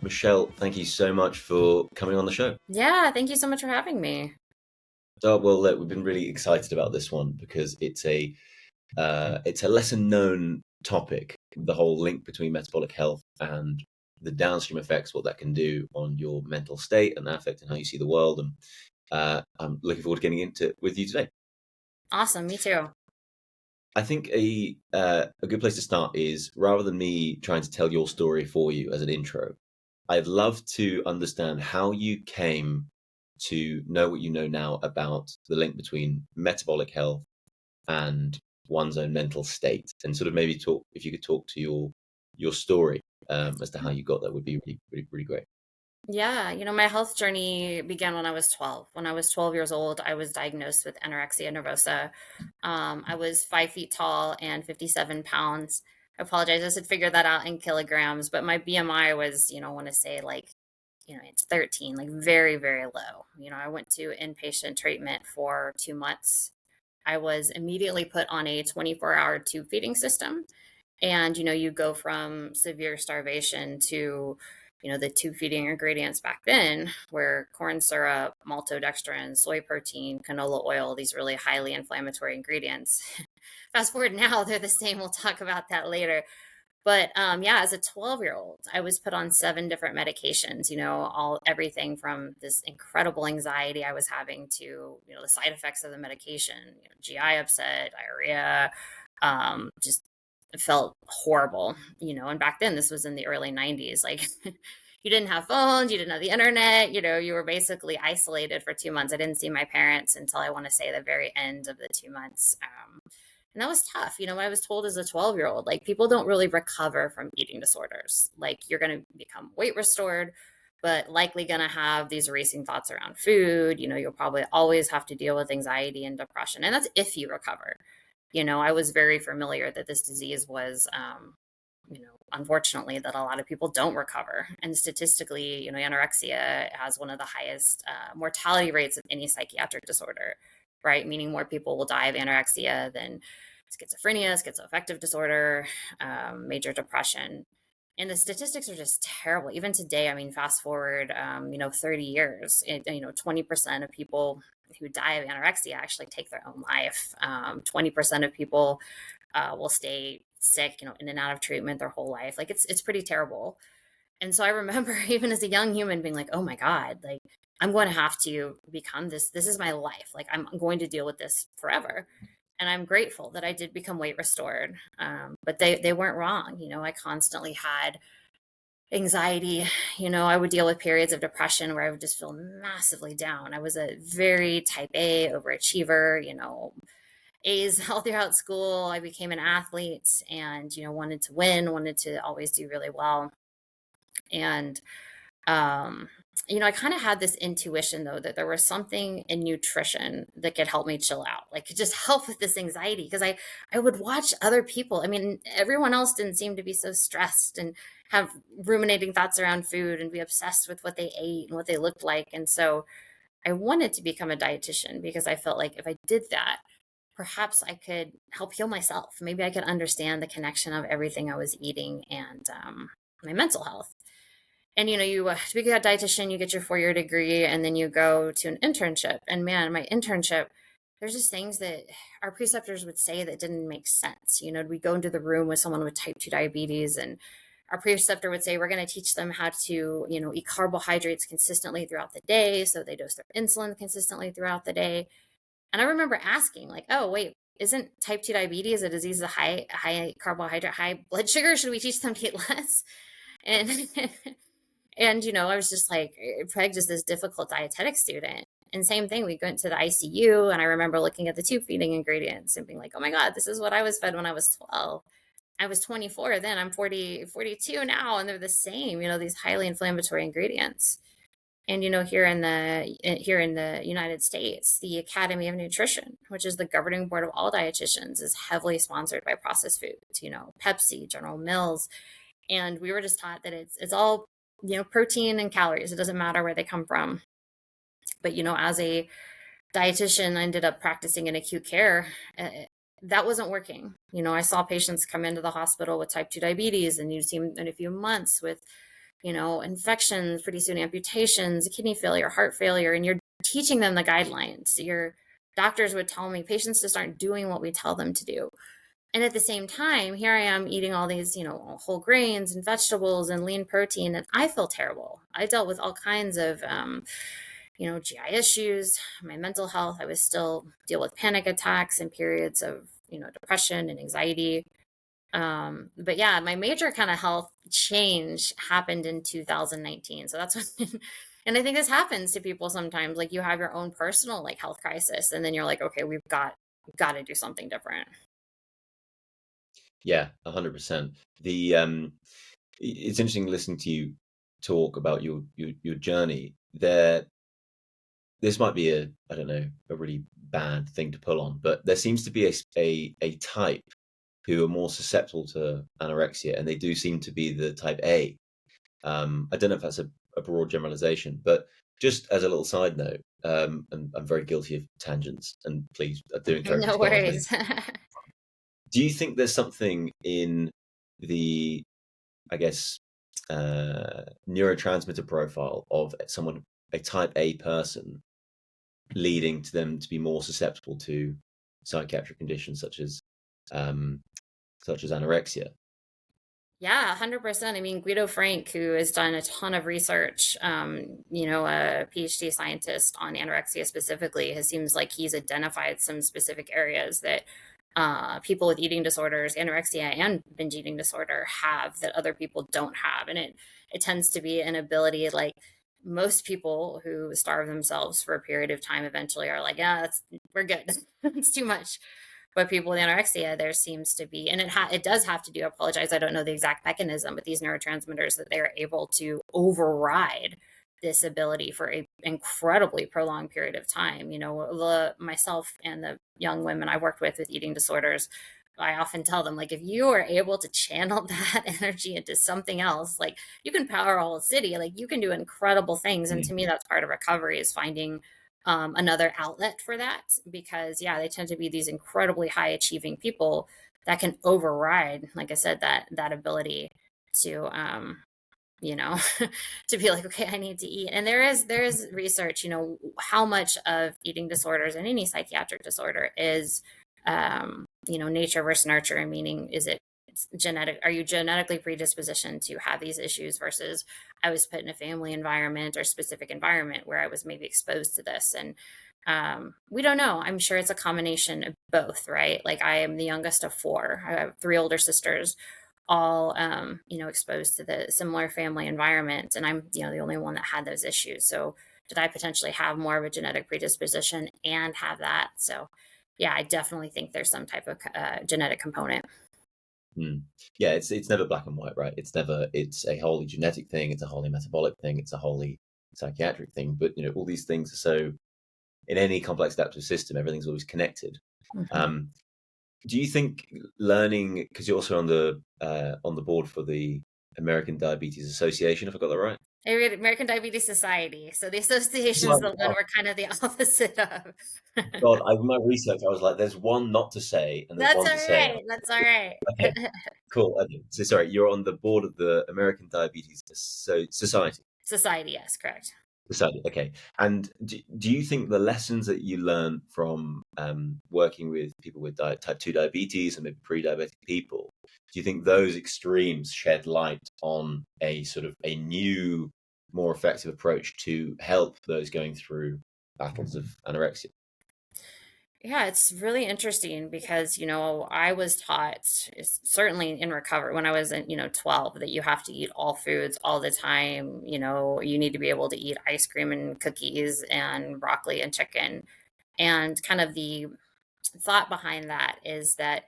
Michelle, thank you so much for coming on the show. Yeah, thank you so much for having me. Oh, well, look, we've been really excited about this one because it's a lesser known topic. The whole link between metabolic health and the downstream effects, what that can do on your mental state and that affecting how you see the world. And I'm looking forward to getting into it with you today. Awesome, me too. I think a good place to start is rather than me trying to tell your story for you as an intro, I'd love to understand how you came to know what you know now about the link between metabolic health and one's own mental state, and sort of maybe talk if you could talk to your story as to how you got there would be really great. Yeah, my health journey began when I was 12. When I was 12 years old, I was diagnosed with anorexia nervosa. I was 5 feet tall and 57 pounds. I apologize, I should figure that out in kilograms, but my BMI was, I want to say like, it's 13, like very, very low. I went to inpatient treatment for 2 months. I was immediately put on a 24-hour tube feeding system. And, you go from severe starvation to, the tube feeding ingredients back then were corn syrup, maltodextrin, soy protein, canola oil, these really highly inflammatory ingredients. Fast forward now, they're the same. We'll talk about that later. But yeah, as a 12-year-old, I was put on 7 different medications, everything from this incredible anxiety I was having to, the side effects of the medication, GI upset, diarrhea, just felt horrible, and back then this was in the early 90s. Like you didn't have phones, you didn't have the internet, you were basically isolated for 2 months. I didn't see my parents until I want to say the very end of the 2 months. And that was tough. What I was told as a 12-year-old, like people don't really recover from eating disorders. Like you're going to become weight restored, but likely going to have these racing thoughts around food. You'll probably always have to deal with anxiety and depression. And that's if you recover. I was very familiar that this disease was, unfortunately, that a lot of people don't recover. And statistically, anorexia has one of the highest mortality rates of any psychiatric disorder, right? Meaning more people will die of anorexia than schizophrenia, schizoaffective disorder, major depression. And the statistics are just terrible. Even today, I mean, fast forward, 30 years, 20% of people who die of anorexia actually take their own life. 20% of people will stay sick, in and out of treatment their whole life. Like it's pretty terrible. And so I remember even as a young human being like, oh my God, like I'm going to have to become this. This is my life. Like I'm going to deal with this forever. And I'm grateful that I did become weight restored. But they weren't wrong. I constantly had anxiety. I would deal with periods of depression where I would just feel massively down. I was a very type A overachiever, A's all throughout school. I became an athlete and, wanted to win, wanted to always do really well. And, um, I kind of had this intuition though that there was something in nutrition that could help me chill out, like could just help with this anxiety. Because I would watch other people. I mean, everyone else didn't seem to be so stressed and have ruminating thoughts around food and be obsessed with what they ate and what they looked like. And so I wanted to become a dietitian because I felt like if I did that, perhaps I could help heal myself. Maybe I could understand the connection of everything I was eating and my mental health. And to become a dietitian, you get your 4-year degree, and then you go to an internship. And man, my internship, there's just things that our preceptors would say that didn't make sense. We go into the room with someone with type 2 diabetes, and our preceptor would say, we're going to teach them how to, eat carbohydrates consistently throughout the day. So they dose their insulin consistently throughout the day. And I remember asking, like, oh, wait, isn't type 2 diabetes a disease of high carbohydrate, high blood sugar? Should we teach them to eat less? And and I was just like pegged as this difficult dietetic student. And same thing, we went to the ICU, and I remember looking at the tube feeding ingredients and being like, oh my God, this is what I was fed when I was 12. I was 24 then, I'm 42 now, and they're the same, these highly inflammatory ingredients. And here in the United States, the Academy of Nutrition, which is the governing board of all dietitians, is heavily sponsored by processed foods, Pepsi, General Mills. And we were just taught that it's all, protein and calories. It doesn't matter where they come from. But, as a dietitian, I ended up practicing in acute care. That wasn't working. I saw patients come into the hospital with type 2 diabetes, and you'd see them in a few months with infections, pretty soon amputations, kidney failure, heart failure, and you're teaching them the guidelines. Your doctors would tell me patients just aren't doing what we tell them to do. And at the same time, here I am eating all these, whole grains and vegetables and lean protein, and I feel terrible. I dealt with all kinds of, GI issues, my mental health. I was still deal with panic attacks and periods of, depression and anxiety. But yeah, my major kind of health change happened in 2019. So that's when, and I think this happens to people sometimes. Like you have your own personal like health crisis, and then you're like, okay, we've got to do something different. Yeah, 100%. It's interesting listening to you talk about your journey. This might be I don't know, a really bad thing to pull on, but there seems to be a type who are more susceptible to anorexia, and they do seem to be the type A. I don't know if that's a broad generalization, but just as a little side note, and I'm very guilty of tangents, and please, I do encourage you No to go on as many. worries. Do you think there's something in the, I guess, neurotransmitter profile of a type A person, leading to them to be more susceptible to psychiatric conditions such as anorexia? Yeah, 100%. I mean, Guido Frank, who has done a ton of research, a PhD scientist on anorexia specifically, has seems like he's identified some specific areas that people with eating disorders, anorexia and binge eating disorder have that other people don't have. And it tends to be an ability like most people who starve themselves for a period of time eventually are like, yeah, we're good. It's too much. But people with anorexia, there seems to be, and it does have to do. I apologize, I don't know the exact mechanism, but these neurotransmitters that they're able to override this ability for a incredibly prolonged period of time. Myself and the young women I worked with eating disorders, I often tell them like if you are able to channel that energy into something else, like you can power a whole city, like you can do incredible things. And Mm. to me, that's part of recovery is finding another outlet for that because yeah they tend to be these incredibly high achieving people that can override like I said that ability to you know to be like okay I need to eat. And there is research how much of eating disorders and any psychiatric disorder is nature versus nurture, meaning is it genetic, are you genetically predispositioned to have these issues versus I was put in a family environment or specific environment where I was maybe exposed to this. And we don't know, I'm sure it's a combination of both, right? Like I am the youngest of four, I have three older sisters, all exposed to the similar family environment, and I'm the only one that had those issues. So did I potentially have more of a genetic predisposition and have that? So yeah, I definitely think there's some type of genetic component. Mm. Yeah, it's never black and white, right? It's a wholly genetic thing, it's a wholly metabolic thing, it's a wholly psychiatric thing. But all these things are so, in any complex adaptive system, everything's always connected. Mhm. Um, do you think learning, because you're also on the board for the American Diabetes Association, if I got that right? I read American Diabetes Society. So the association is Right. the one Oh, we're kind of the opposite of. God, in my research, I was like, there's one not to say, and there's That's one all to say. right. That's all right. Okay, cool. Okay. So sorry, you're on the board of the American Diabetes Society. Society, yes, correct. Society. Okay. And do you think the lessons that you learn from working with people with type 2 diabetes and maybe pre-diabetic people, do you think those extremes shed light on a sort of a new, more effective approach to help those going through battles of anorexia? Yeah, it's really interesting because, I was taught, certainly in recovery when I was in, 12, that you have to eat all foods all the time. You need to be able to eat ice cream and cookies and broccoli and chicken. And kind of the thought behind that is that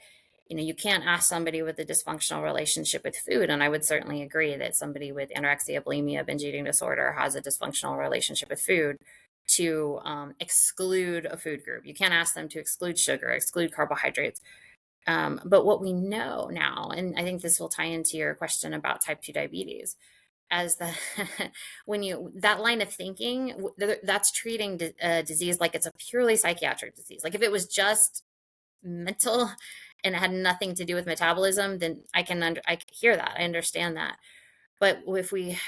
you can't ask somebody with a dysfunctional relationship with food, and I would certainly agree that somebody with anorexia, bulimia, binge eating disorder has a dysfunctional relationship with food, to exclude a food group. You can't ask them to exclude sugar, exclude carbohydrates. But what we know now, and I think this will tie into your question about type 2 diabetes, as the when you that line of thinking, that's treating a disease like it's a purely psychiatric disease. Like if it was just mental and it had nothing to do with metabolism, then I can hear that, I understand that. But if we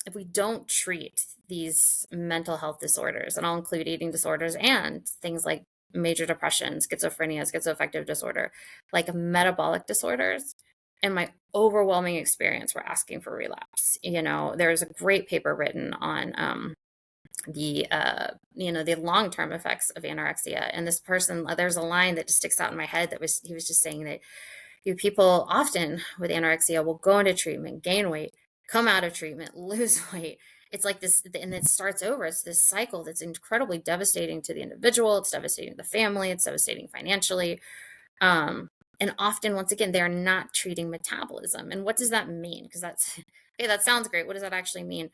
if we don't treat these mental health disorders, and I'll include eating disorders and things like major depression, schizophrenia, schizoaffective disorder, like metabolic disorders, in my overwhelming experience, we're asking for relapse. There's a great paper written on the long-term effects of anorexia. And this person, there's a line that just sticks out in my head he was just saying that people often with anorexia will go into treatment, gain weight, come out of treatment, lose weight. It's like this, and it starts over. It's this cycle that's incredibly devastating to the individual. It's devastating to the family. It's devastating financially. And often, once again, they're not treating metabolism. And what does that mean? Because okay, that sounds great. What does that actually mean?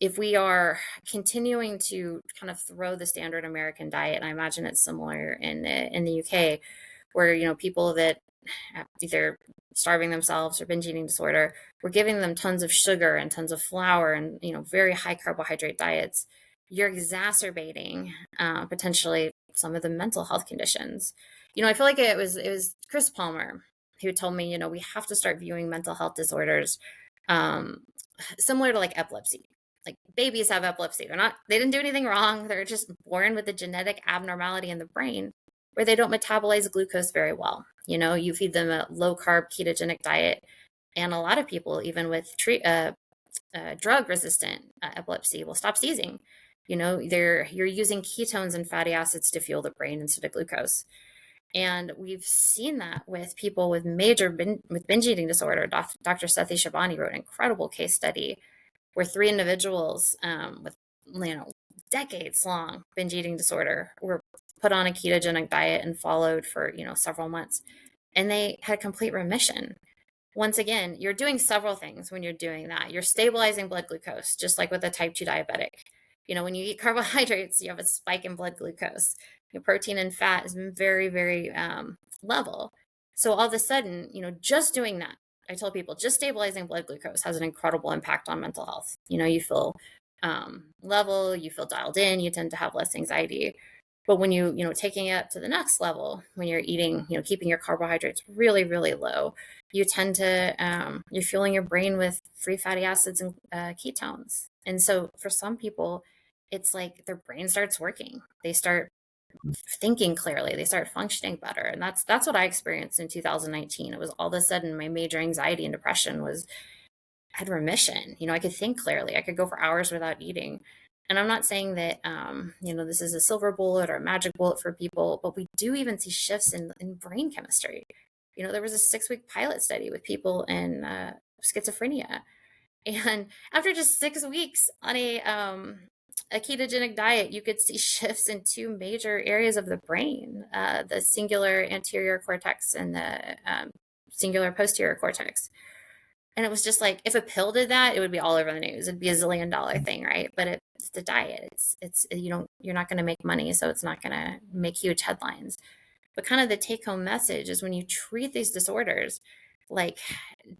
If we are continuing to kind of throw the standard American diet, and I imagine it's similar in the UK, where people that either starving themselves or binge eating disorder, we're giving them tons of sugar and tons of flour and very high carbohydrate diets, you're exacerbating potentially some of the mental health conditions. I feel like it was Chris Palmer who told me, we have to start viewing mental health disorders similar to like epilepsy. Like babies have epilepsy. They didn't do anything wrong. They're just born with a genetic abnormality in the brain where they don't metabolize glucose very well. You feed them a low carb ketogenic diet. And a lot of people, even with drug resistant epilepsy, will stop seizing. You're using ketones and fatty acids to fuel the brain instead of glucose. And we've seen that with people with with binge eating disorder. Dr. Sethi Shabani wrote an incredible case study where 3 individuals with decades long binge eating disorder were put on a ketogenic diet and followed for several months, and they had complete remission. Once again, you're doing several things when you're doing that. You're stabilizing blood glucose, just like with a type 2 diabetic. When you eat carbohydrates, you have a spike in blood glucose. Your protein and fat is very, very level. So all of a sudden, just doing that, I tell people, just stabilizing blood glucose has an incredible impact on mental health. You feel level, you feel dialed in, you tend to have less anxiety. But when taking it up to the next level, when you're eating, keeping your carbohydrates really, really low, you tend to, you're fueling your brain with free fatty acids and ketones. And so for some people, it's like their brain starts working. They start thinking clearly, they start functioning better. And that's what I experienced in 2019. It was all of a sudden my major anxiety and depression had remission. I could think clearly. I could go for hours without eating. And I'm not saying that, this is a silver bullet or a magic bullet for people, but we do even see shifts in brain chemistry. There was a 6-week pilot study with people in schizophrenia. And after just 6 weeks on a ketogenic diet, you could see shifts in 2 major areas of the brain, the singular anterior cortex and the singular posterior cortex. And it was just like, if a pill did that, it would be all over the news. It'd be $1 zillion thing, right? But it's the diet. It's you're not going to make money, so it's not going to make huge headlines. But kind of the take-home message is when you treat these disorders, like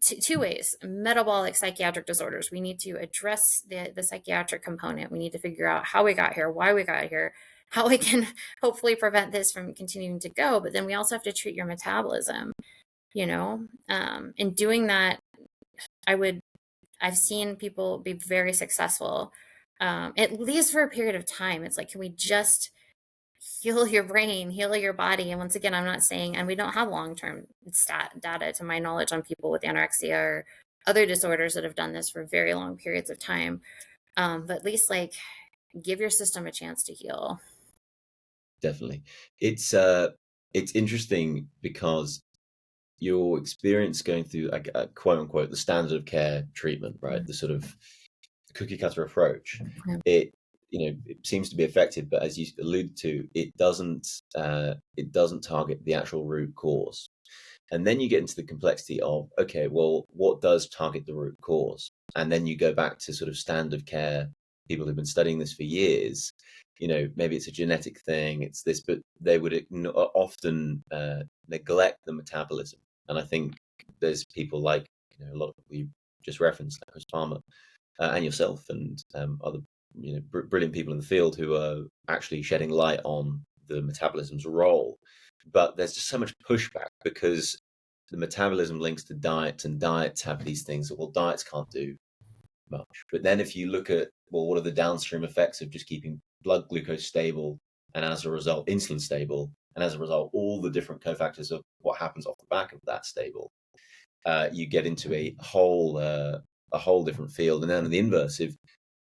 2 ways: metabolic psychiatric disorders. We need to address the psychiatric component. We need to figure out how we got here, why we got here, how we can hopefully prevent this from continuing to go. But then we also have to treat your metabolism. In doing that, I've seen people be very successful, at least for a period of time. It's like, can we just heal your brain, heal your body? And once again, I'm not saying, and we don't have long-term data to my knowledge on people with anorexia or other disorders that have done this for very long periods of time. But at least give your system a chance to heal. Definitely. It's interesting because your experience going through a quote unquote the standard of care treatment, right? The sort of cookie cutter approach, it seems to be effective, but as you alluded to, it doesn't target the actual root cause. And then you get into the complexity of, okay, well, what does target the root cause? And then you go back to sort of standard of care, people who've been studying this for years. Maybe it's a genetic thing, it's this, but they would often neglect the metabolism. And I think there's people like, a lot of people you just referenced, like Chris Palmer, and yourself, and other, brilliant people in the field who are actually shedding light on the metabolism's role. But there's just so much pushback because the metabolism links to diets, and diets have these things that, well, diets can't do. much. But then if you look at, well, what are the downstream effects of just keeping blood glucose stable, and as a result, insulin stable, and as a result, all the different cofactors of what happens off the back of that stable, you get into a whole different field. And then in the inverse, if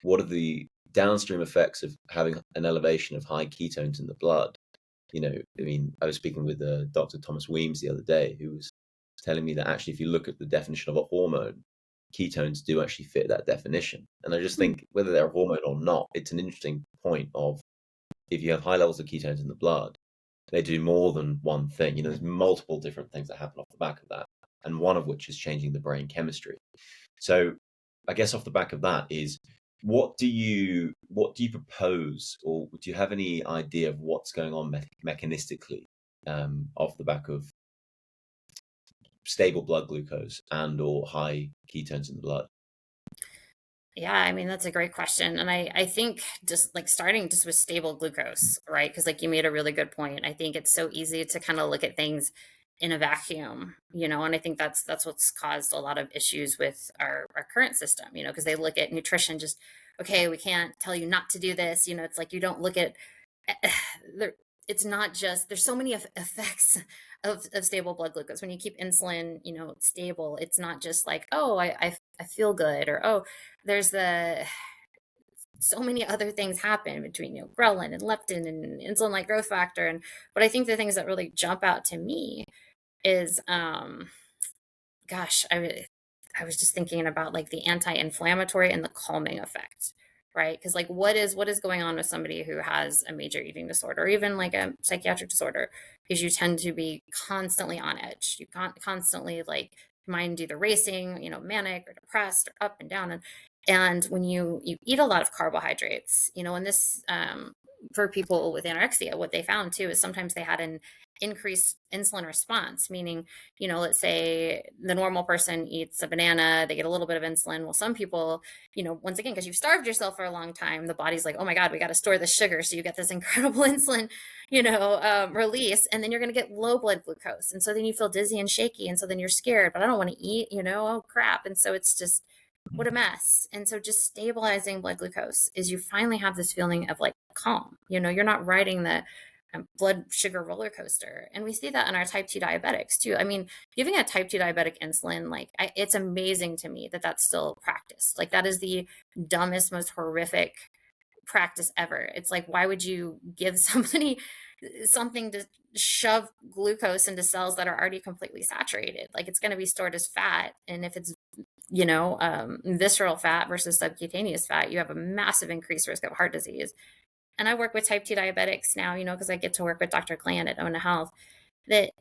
what are the downstream effects of having an elevation of high ketones in the blood? You know, I mean, I was speaking with Dr. Thomas Weems the other day, who was telling me that actually, if you look at the definition of a hormone, ketones do actually fit that definition. And I just think whether they're a hormone or not, it's an interesting point of, if you have high levels of ketones in the blood, they do more than one thing. You know, there's multiple different things that happen off the back of that, and one of which is changing the brain chemistry. So I guess off the back of that is, what do you propose, or do you have any idea of what's going on mechanistically off the back of stable blood glucose and or high ketones in the blood? Yeah, I mean, that's a great question. And I think just like starting just with stable glucose, right? Because like you made a really good point. I think it's so easy to kind of look at things in a vacuum, and I think that's what's caused a lot of issues with our current system, because they look at nutrition just, okay, we can't tell you not to do this. It's like you don't look at there, it's not just, there's so many effects of stable blood glucose. When you keep insulin, stable, it's not just like, oh, I feel good, or, oh, there's so many other things happen between, ghrelin and leptin and insulin like growth factor. But I think the things that really jump out to me is, gosh, I was just thinking about like the anti-inflammatory and the calming effect, right? Because like what is going on with somebody who has a major eating disorder, or even like a psychiatric disorder, because you tend to be constantly on edge. You constantly like mind either racing, manic or depressed or up and down. And when you eat a lot of carbohydrates, and this for people with anorexia, what they found too is sometimes they had an increased insulin response, meaning, let's say the normal person eats a banana, they get a little bit of insulin. Well, some people, once again, because you've starved yourself for a long time, the body's like, oh my God, we got to store this sugar. So you get this incredible insulin, release, and then you're going to get low blood glucose. And so then you feel dizzy and shaky. And so then you're scared, but I don't want to eat, oh crap. And so it's just, what a mess. And so just stabilizing blood glucose is you finally have this feeling of like calm, you're not riding the blood sugar roller coaster. And we see that in our type 2 diabetics too. I mean, giving a type 2 diabetic insulin, like it's amazing to me that that's still practiced. Like that is the dumbest, most horrific practice ever. It's like, why would you give somebody something to shove glucose into cells that are already completely saturated? Like it's going to be stored as fat. And if it's visceral fat versus subcutaneous fat, you have a massive increased risk of heart disease. And I work with type 2 diabetics now, because I get to work with Dr. Clan at Ona Health, that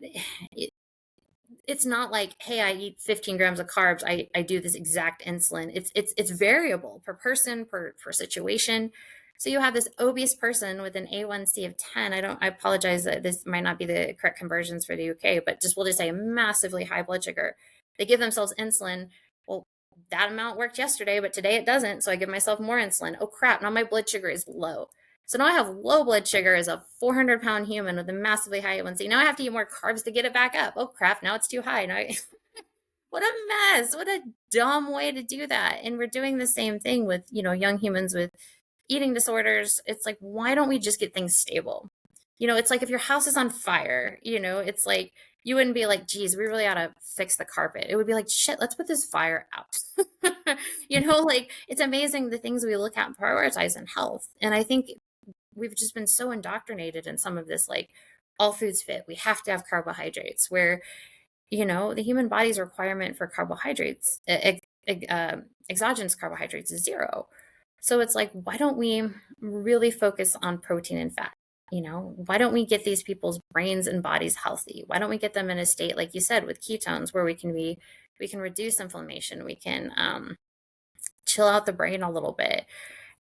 it's not like, hey, I eat 15 grams of carbs, I do this exact insulin. It's variable per person, per situation. So you have this obese person with an A1C of 10. I apologize that this might not be the correct conversions for the UK, but we'll just say massively high blood sugar. They give themselves insulin. Well, that amount worked yesterday, but today it doesn't. So I give myself more insulin. Oh crap, now my blood sugar is low. So now I have low blood sugar as a 400-pound human with a massively high A1C. Now I have to eat more carbs to get it back up. Oh crap, now it's too high. What a mess. What a dumb way to do that. And we're doing the same thing with, young humans with eating disorders. It's like, why don't we just get things stable? It's like if your house is on fire, it's like, you wouldn't be like, geez, we really ought to fix the carpet. It would be like, shit, let's put this fire out. Like it's amazing the things we look at and prioritize in health. And I think we've just been so indoctrinated in some of this, like all foods fit. We have to have carbohydrates, where, the human body's requirement for carbohydrates, exogenous carbohydrates, is 0. So it's like, why don't we really focus on protein and fat? Why don't we get these people's brains and bodies healthy? Why don't we get them in a state, like you said, with ketones, where we can reduce inflammation, we can chill out the brain a little bit.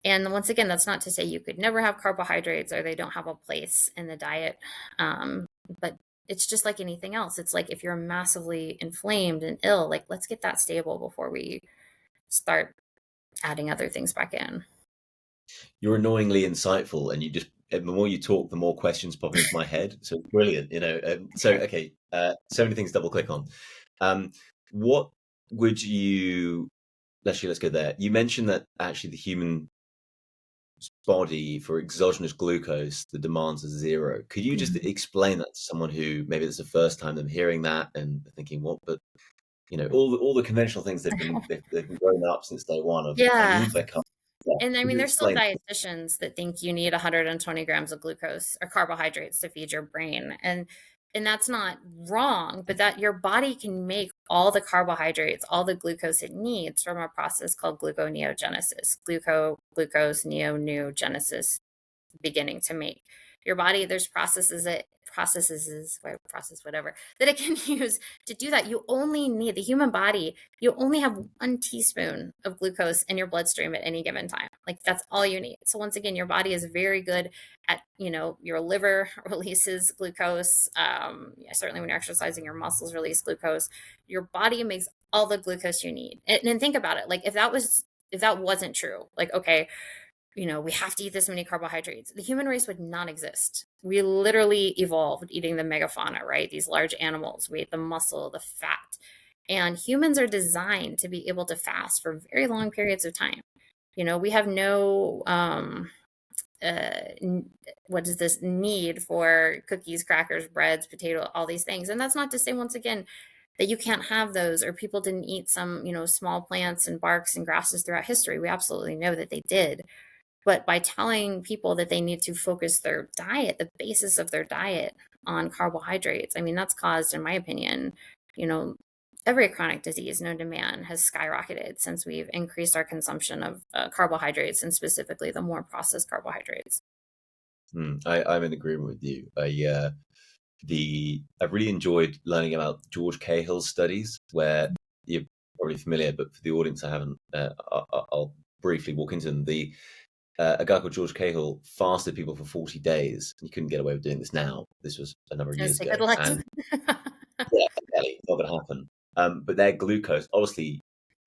And once again, that's not to say you could never have carbohydrates or they don't have a place in the diet. But it's just like anything else. It's like if you're massively inflamed and ill, like let's get that stable before we start adding other things back in. You're annoyingly insightful, and the more you talk, the more questions pop into my head. So it's brilliant, Okay, so many things to double click on. What would you let's go there. You mentioned that actually the human body for exogenous glucose, the demands are zero. Could you just explain that to someone who maybe it's the first time them hearing that and thinking, what? But all the conventional things they've been growing up since day one of I Yeah. need their carbs. Yeah. And I Could mean, you there's still explain? dietitians that think you need 120 grams of glucose or carbohydrates to feed your brain. And that's not wrong, but that your body can make all the carbohydrates, all the glucose it needs from a process called gluconeogenesis. Glucose, new genesis, beginning to make. Your body, there's process whatever that it can use to do that. You only need the human body. You only have 1 teaspoon of glucose in your bloodstream at any given time. Like that's all you need. So once again, your body is very good at, your liver releases glucose. Certainly when you're exercising, your muscles release glucose. Your body makes all the glucose you need. And think about it. Like if that wasn't true, like, okay, we have to eat this many carbohydrates, the human race would not exist. We literally evolved eating the megafauna, right? These large animals. We ate the muscle, the fat. And humans are designed to be able to fast for very long periods of time. We have no, what is this need for cookies, crackers, breads, potato, all these things. And that's not to say, once again, that you can't have those or people didn't eat some, small plants and barks and grasses throughout history. We absolutely know that they did. But by telling people that they need to focus their diet, the basis of their diet, on carbohydrates, I mean, that's caused, in my opinion, every chronic disease known to man has skyrocketed since we've increased our consumption of carbohydrates, and specifically the more processed carbohydrates. I'm in agreement with you. I've really enjoyed learning about George Cahill's studies, where you're probably familiar, but for the audience, I haven't. I'll briefly walk into them. A guy called George Cahill fasted people for 40 days. You couldn't get away with doing this now. This was a number of years ago. Good luck. And yeah, exactly, not going to happen. But their glucose obviously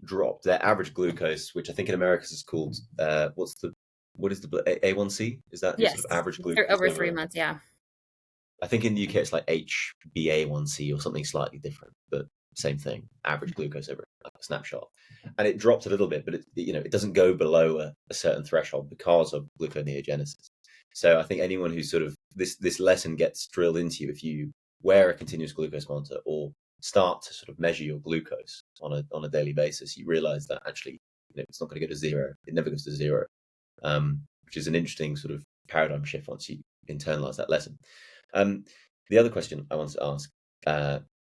dropped. Their average glucose, which I think in America is called, what is the A1C? Is that Yes, sort of average glucose? over 3 months, yeah. I think in the UK it's like HbA1c or something slightly different, but same thing, average glucose over like a snapshot. And it dropped a little bit, but it doesn't go below a certain threshold because of gluconeogenesis. So I think anyone who's sort of this lesson gets drilled into you if you wear a continuous glucose monitor or start to sort of measure your glucose on a daily basis, you realize that actually it's not going to go to zero. It never goes to zero, which is an interesting sort of paradigm shift once you internalize that lesson. The other question I want to ask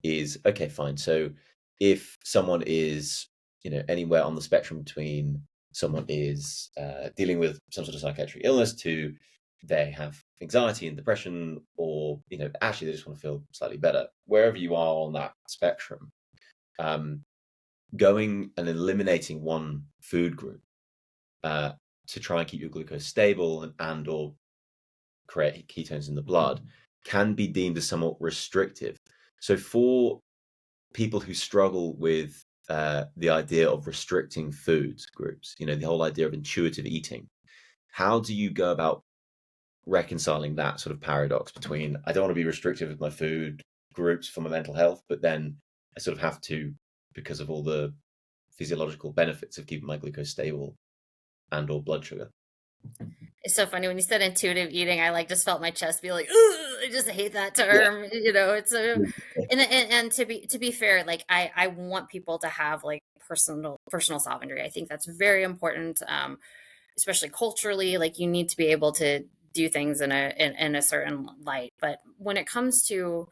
is, okay, fine. So if someone is, anywhere on the spectrum between someone is dealing with some sort of psychiatric illness to they have anxiety and depression, or, actually they just want to feel slightly better, wherever you are on that spectrum, going and eliminating one food group to try and keep your glucose stable and or create ketones in the blood can be deemed as somewhat restrictive. So for people who struggle with the idea of restricting food groups, the whole idea of intuitive eating, how do you go about reconciling that sort of paradox between I don't want to be restrictive with my food groups for my mental health, but then I sort of have to because of all the physiological benefits of keeping my glucose stable and or blood sugar? It's so funny when you said intuitive eating. I just felt my chest be like, "Ugh," I just hate that term. It's a and to be fair, like I want people to have like personal sovereignty. I think that's very important, especially culturally. Like you need to be able to do things in a certain light. But when it comes to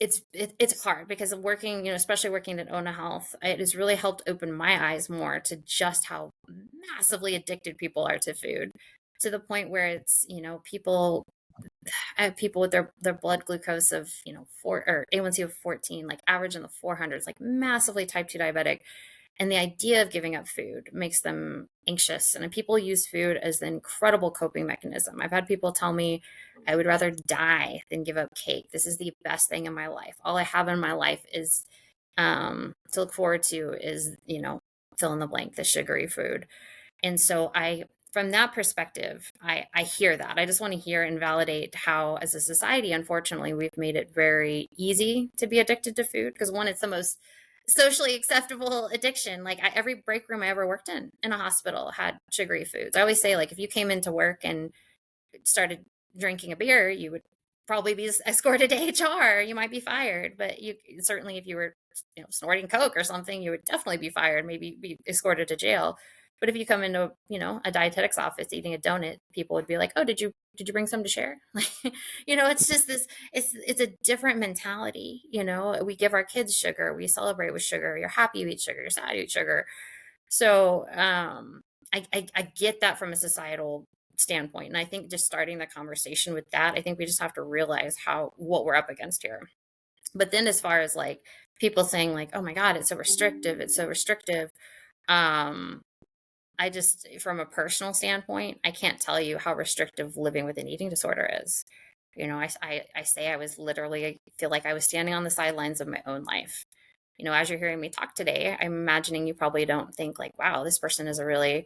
it's hard because of working, especially working at Ona Health, it has really helped open my eyes more to just how massively addicted people are to food, to the point where it's, people with their blood glucose of, 4 or A1C of 14, like average in the 400s, like massively type 2 diabetic. And the idea of giving up food makes them anxious. And people use food as an incredible coping mechanism. I've had people tell me, I would rather die than give up cake. This is the best thing in my life. All I have in my life is to look forward to is, fill in the blank, the sugary food. And so from that perspective, I hear that. I just want to hear and validate how, as a society, unfortunately, we've made it very easy to be addicted to food. Because one, it's the most socially acceptable addiction. Like every break room I ever worked in a hospital had sugary foods. I always say, like, if you came into work and started drinking a beer, you would probably be escorted to HR. You might be fired, but you certainly, if you were, snorting coke or something, you would definitely be fired, maybe be escorted to jail. But if you come into, a dietetics office eating a donut, people would be like, "Oh, did you bring some to share?" Like, it's just this, it's a different mentality. We give our kids sugar, we celebrate with sugar. You're happy you eat sugar, you're sad you eat sugar. So I get that from a societal standpoint. And I think just starting the conversation with that, I think we just have to realize what we're up against here. But then as far as like people saying like, "Oh my God, it's so restrictive, it's so restrictive." Um, I just, from a personal standpoint, I can't tell you how restrictive living with an eating disorder is. I say I was literally, I feel like I was standing on the sidelines of my own life. As you're hearing me talk today, I'm imagining you probably don't think like, wow, this person is a really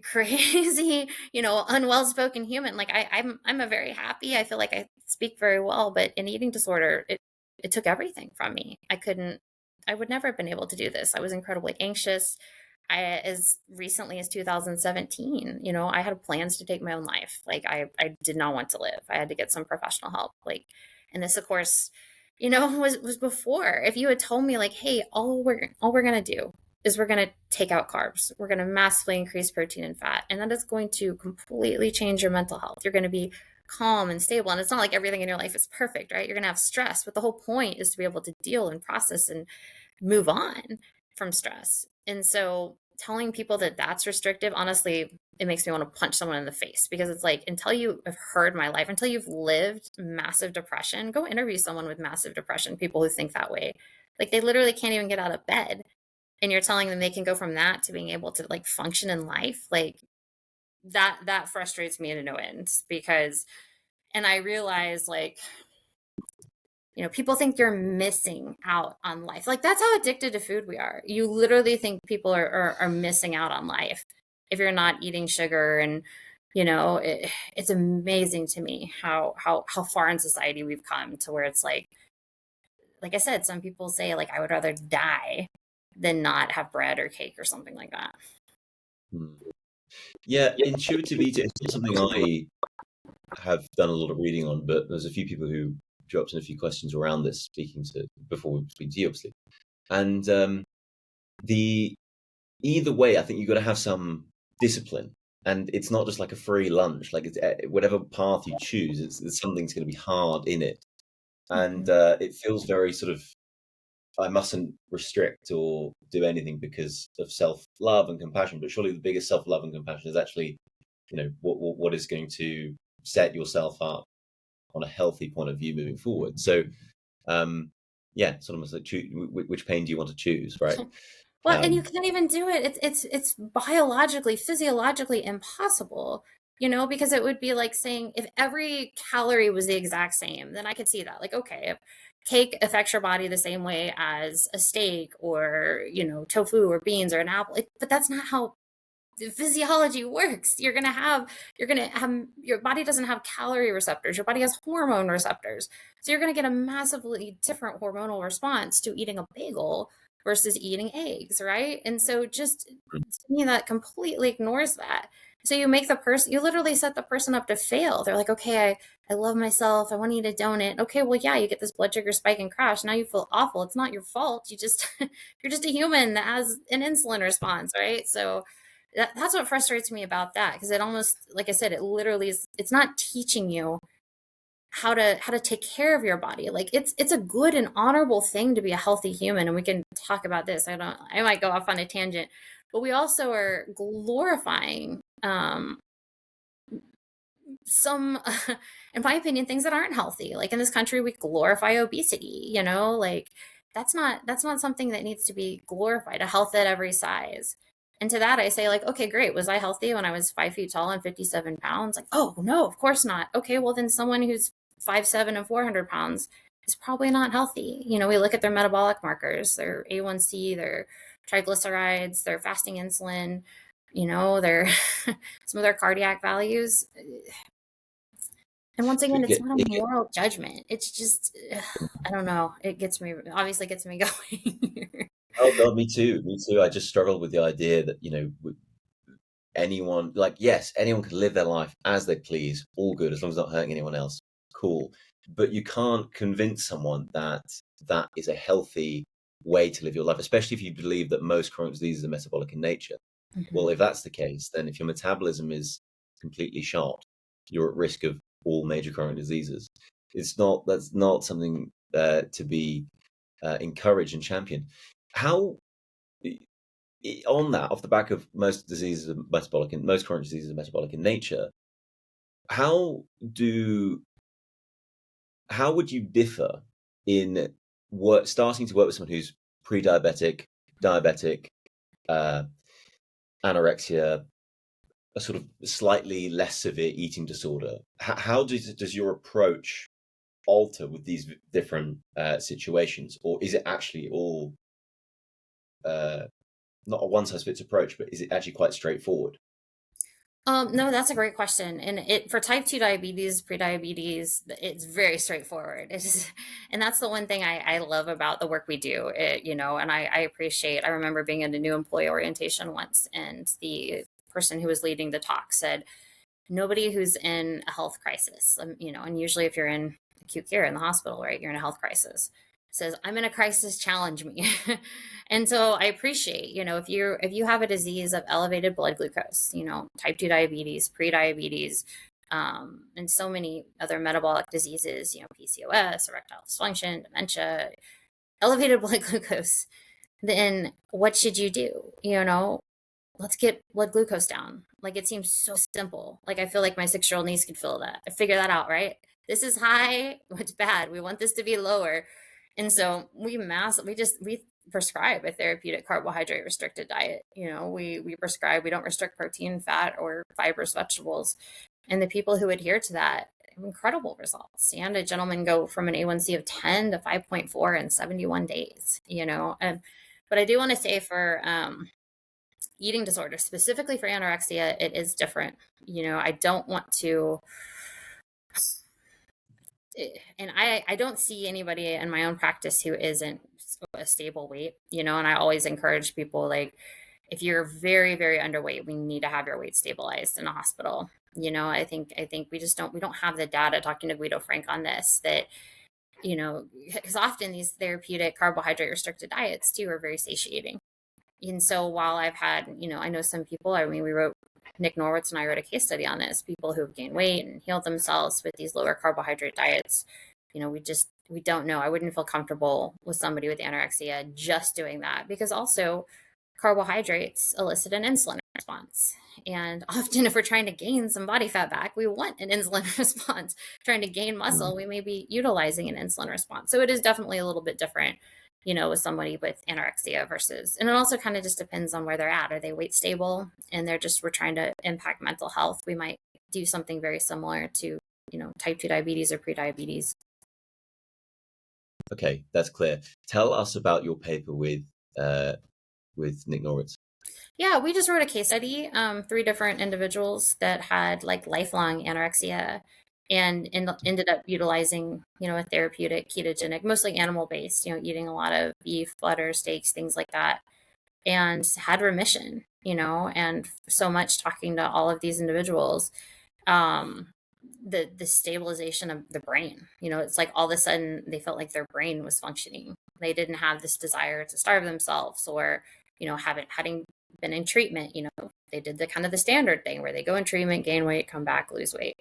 crazy, unwell spoken human. Like I'm a very happy, I feel like I speak very well, but an eating disorder, it took everything from me. I would never have been able to do this. I was incredibly anxious. As recently as 2017, I had plans to take my own life. Like I did not want to live. I had to get some professional help. Like, and this of course, was before. If you had told me like, "Hey, all we're gonna do is we're going to take out carbs. We're going to massively increase protein and fat. And that is going to completely change your mental health. You're going to be calm and stable. And it's not like everything in your life is perfect, right? You're going to have stress, but the whole point is to be able to deal and process and move on from stress." And so telling people that that's restrictive, honestly, it makes me want to punch someone in the face, because it's like, until you have heard my life, until you've lived massive depression, go interview someone with massive depression, people who think that way. Like they literally can't even get out of bed, and you're telling them they can go from that to being able to like function in life. Like that frustrates me to no end, because, and I realize like, people think you're missing out on life. Like that's how addicted to food we are. You literally think people are missing out on life if you're not eating sugar. And it's amazing to me how far in society we've come to where it's like I said, some people say like, I would rather die than not have bread or cake or something like that. Yeah, intuitive eating is not something I have done a lot of reading on, but there's a few people who dropped in a few questions around this, before we speak to you, obviously. And the either way, I think you've got to have some discipline, and it's not just like a free lunch. Like it's whatever path you choose, it's something's going to be hard in it, and it feels very sort of, I mustn't restrict or do anything because of self-love and compassion. But surely the biggest self-love and compassion is actually, what is going to set yourself up on a healthy point of view moving forward. So, yeah, sort of almost like which pain do you want to choose, right? Well, and you can't even do it. It's biologically, physiologically impossible, because it would be like saying if every calorie was the exact same, then I could see that. Like, okay, if cake affects your body the same way as a steak or, tofu or beans or an apple, but that's not how physiology works. Your body doesn't have calorie receptors. Your body has hormone receptors. So you're going to get a massively different hormonal response to eating a bagel versus eating eggs, right? And so just to me, that completely ignores that. So you literally set the person up to fail. They're like, okay, I love myself. I want to eat a donut. Okay, well, yeah, you get this blood sugar spike and crash. Now you feel awful. It's not your fault. You're just a human that has an insulin response, right? So that's what frustrates me about that, because it almost, like I said, it literally is, it's not teaching you how to take care of your body. Like it's a good and honorable thing to be a healthy human. And we can talk about this. I might go off on a tangent, but we also are glorifying some in my opinion, things that aren't healthy. Like in this country, we glorify obesity, like that's not something that needs to be glorified. A health at every size. And to that I say, like, okay, great, was I healthy when I was 5 feet tall and 57 pounds? Like, oh no, of course not. Okay, well then someone who's 5'7" and 400 pounds is probably not healthy. We look at their metabolic markers, their A1C, their triglycerides, their fasting insulin, their some of their cardiac values. And once again, it's not a moral judgment. It's just, I don't know. It obviously gets me going. Oh God, me too. Me too. I just struggle with the idea that, anyone, like, yes, anyone can live their life as they please, all good, as long as not hurting anyone else. Cool. But you can't convince someone that that is a healthy way to live your life, especially if you believe that most chronic diseases are metabolic in nature. Well, Mhm. if that's the case, then if your metabolism is completely shot, you're at risk of all major chronic diseases. That's not something to be encouraged and championed. How on that, off the back of most diseases are metabolic and most chronic diseases are metabolic in nature, how do how would you differ in starting to work with someone who's pre-diabetic, diabetic, uh, anorexia, a sort of slightly less severe eating disorder? How does your approach alter with these different situations, or is it actually all uh, not a one size fits approach, but is it actually quite straightforward? No, that's a great question. And for type 2 diabetes, prediabetes, it's very straightforward. And that's the one thing I love about the work we do. And I appreciate, I remember being at a new employee orientation once, and the person who was leading the talk said, nobody who's in a health crisis, and usually if you're in acute care in the hospital, right, you're in a health crisis, says, I'm in a crisis, challenge me. And so I appreciate, if you have a disease of elevated blood glucose, type 2 diabetes, pre-diabetes, and so many other metabolic diseases, PCOS, erectile dysfunction, dementia, elevated blood glucose, then what should you do? Let's get blood glucose down. Like, it seems so simple. Like, I feel like my 6-year-old niece could figure that out, right? This is high, what's bad? We want this to be lower. And so we prescribe a therapeutic carbohydrate restricted diet. We prescribe, we don't restrict protein, fat, or fibrous vegetables. And the people who adhere to that have incredible results. And a gentleman go from an A1C of 10 to 5.4 in 71 days, but I do want to say for eating disorders, specifically for anorexia, it is different. I don't want to, and I don't see anybody in my own practice who isn't a stable weight, and I always encourage people, like, if you're very, very underweight, we need to have your weight stabilized in a hospital. I think we don't have the data, talking to Guido Frank on this, that, because often these therapeutic carbohydrate restricted diets too are very satiating. And so while I've had, I know some people, Nick Norwitz and I wrote a case study on this, people who have gained weight and healed themselves with these lower carbohydrate diets. We don't know. I wouldn't feel comfortable with somebody with anorexia just doing that, because also carbohydrates elicit an insulin response. And often, if we're trying to gain some body fat back, we want an insulin response. Trying to gain muscle, we may be utilizing an insulin response. So it is definitely a little bit different, with somebody with anorexia versus, and it also kind of just depends on where they're at. Are they weight stable and we're trying to impact mental health? We might do something very similar to, type 2 diabetes or prediabetes. Okay, that's clear. Tell us about your paper with Nick Norwitz. Yeah, we just wrote a case study, 3 different individuals that had like lifelong anorexia, and ended up utilizing, a therapeutic ketogenic, mostly animal based, eating a lot of beef, butter, steaks, things like that, and had remission, and so much talking to all of these individuals, um, the stabilization of the brain, it's like all of a sudden they felt like their brain was functioning. They didn't have this desire to starve themselves, or, having been in treatment, they did the kind of the standard thing where they go in treatment, gain weight, come back, lose weight.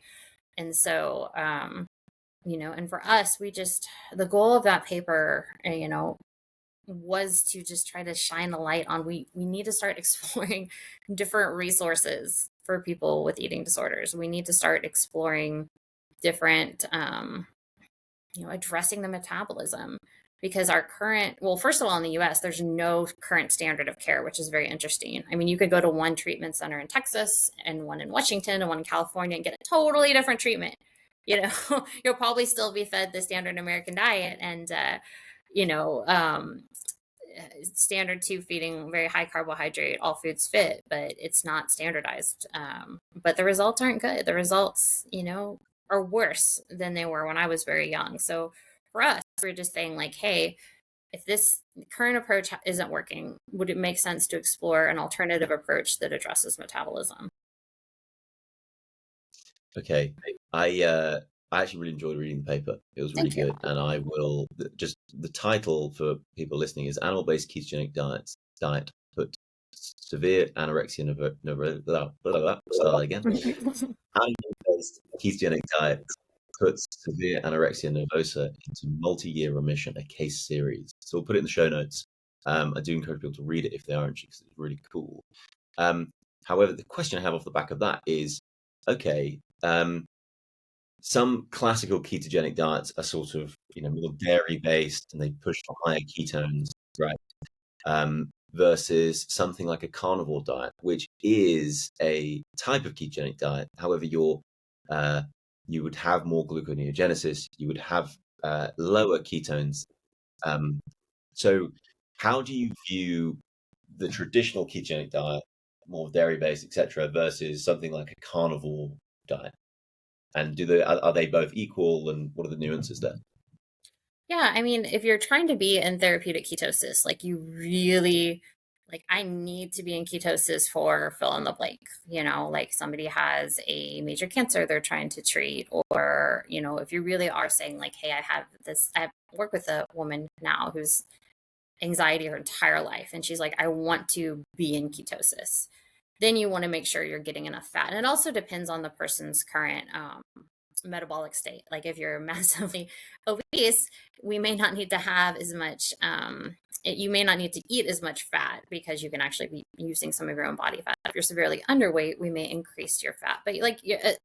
And so, and for us, the goal of that paper, was to just try to shine a light on, we need to start exploring different resources for people with eating disorders. We need to start exploring different, addressing the metabolism, because first of all, in the US, there's no current standard of care, which is very interesting. I mean, you could go to one treatment center in Texas and one in Washington and one in California and get a totally different treatment. You'll probably still be fed the standard American diet, and, you know, um, standard tube feeding, very high carbohydrate, all foods fit, but it's not standardized. But the results aren't good. The results, are worse than they were when I was very young. So for us, we're just saying like, hey, if this current approach isn't working, would it make sense to explore an alternative approach that addresses metabolism? Okay. I actually really enjoyed reading the paper. It was really Thank you. good, and I will just the title for people listening is Animal-Based Ketogenic Diet Put Severe Anorexia blah, blah, blah, start again. Animal-based ketogenic diet puts severe anorexia nervosa into multi-year remission, a case series. So we'll put it in the show notes. I do encourage people to read it if they are interested, because it's really cool. However, the question I have off the back of that is, okay, some classical ketogenic diets are sort of, more dairy based and they push for higher ketones, right? Versus something like a carnivore diet, which is a type of ketogenic diet. However, you would have more gluconeogenesis, you would have lower ketones. So how do you view the traditional ketogenic diet, more dairy based, etc., versus something like a carnivore diet? And are they both equal, and what are the nuances there? Yeah, I mean, if you're trying to be in therapeutic ketosis, like you really, like I need to be in ketosis for fill in the blank, like somebody has a major cancer they're trying to treat, or, if you really are saying like, hey, I work with a woman now who's anxiety her entire life, and she's like, I want to be in ketosis. Then you want to make sure you're getting enough fat. And it also depends on the person's current metabolic state. Like if you're massively obese, we may not need to have as much, you may not need to eat as much fat because you can actually be using some of your own body fat. If you're severely underweight, we may increase your fat. But like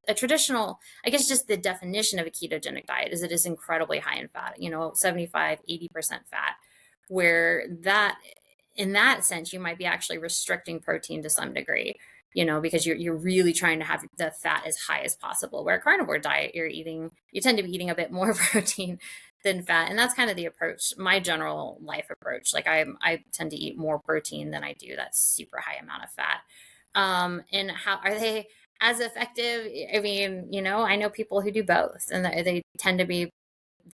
a traditional, I guess just the definition of a ketogenic diet is it is incredibly high in fat, 75, 80% fat, where that, in that sense, you might be actually restricting protein to some degree, because you're really trying to have the fat as high as possible. Where a carnivore diet, you tend to be eating a bit more protein than fat. And that's kind of the approach, my general life approach. Like I tend to eat more protein than I do that super high amount of fat. And how are they as effective? I mean, I know people who do both, and they tend to be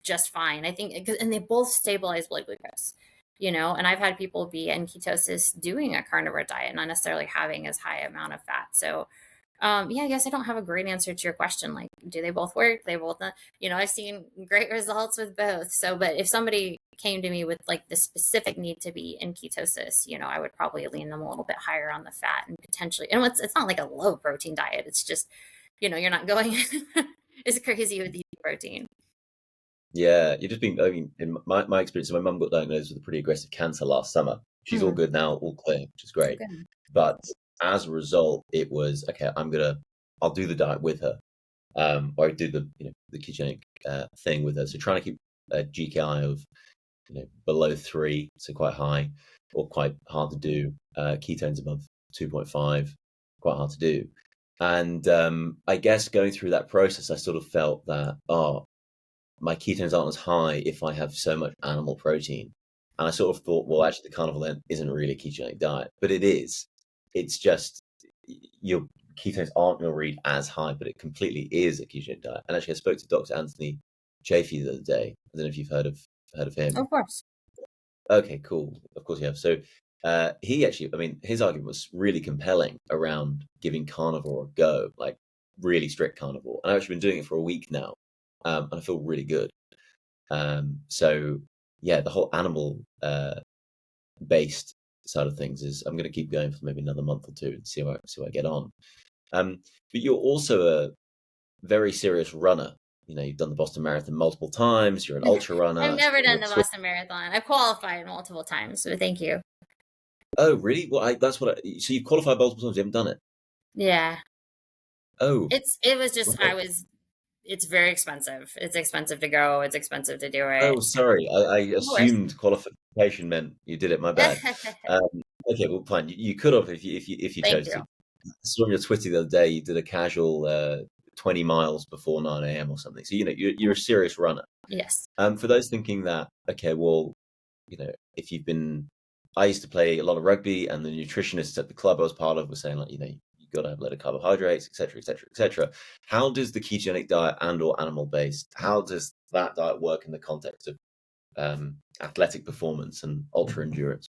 just fine. I think, and they both stabilize blood glucose, and I've had people be in ketosis doing a carnivore diet, not necessarily having as high amount of fat. So, yeah, I guess I don't have a great answer to your question. Like, do they both work? They both, I've seen great results with both. So, but if somebody came to me with like the specific need to be in ketosis, I would probably lean them a little bit higher on the fat and potentially, and it's not like a low protein diet. It's just, you're not going as crazy with eating protein. Yeah, you're just being, I mean, in my experience, my mum got diagnosed with a pretty aggressive cancer last summer. She's all good now, all clear, which is great. Okay. But as a result, it was, okay, I'll do the diet with her. Or I do the ketogenic thing with her. So trying to keep a GKI of, below 3, so quite high, or quite hard to do. Ketones above 2.5, quite hard to do. And I guess going through that process, I sort of felt that, my ketones aren't as high if I have so much animal protein. And I sort of thought, well, actually, the carnivore then isn't really a ketogenic diet, but it is. It's just your ketones aren't going to read as high, but it completely is a ketogenic diet. And actually, I spoke to Dr. Anthony Chafee the other day. I don't know if you've heard of him. Of course. Okay, cool. Of course you have. So he actually, I mean, his argument was really compelling around giving carnivore a go, like really strict carnivore. And I've actually been doing it for a week now. And I feel really good. So yeah, the whole animal based side of things is I'm going to keep going for maybe another month or two and see how I get on. But you're also a very serious runner. You've done the Boston Marathon multiple times. You're an ultra runner. I've never done the Boston Marathon. I've qualified multiple times, so thank you. Oh, really? Well, so you've qualified multiple times. You haven't done it. Yeah. Oh, It's very expensive. It's expensive to go. It's expensive to do it. Oh, sorry. I assumed qualification meant you did it. My bad. Okay, well, fine. You could have if you chose to. I saw on your Twitter the other day you did a casual 20 miles before 9 a.m. or something. So you're a serious runner. Yes. For those thinking that, okay, well, if you've been, I used to play a lot of rugby, and the nutritionists at the club I was part of were saying, like, you've got to have a lot of carbohydrates, etc., etc., etc. How does the ketogenic diet and/or animal-based, how does that diet work in the context of athletic performance and ultra endurance?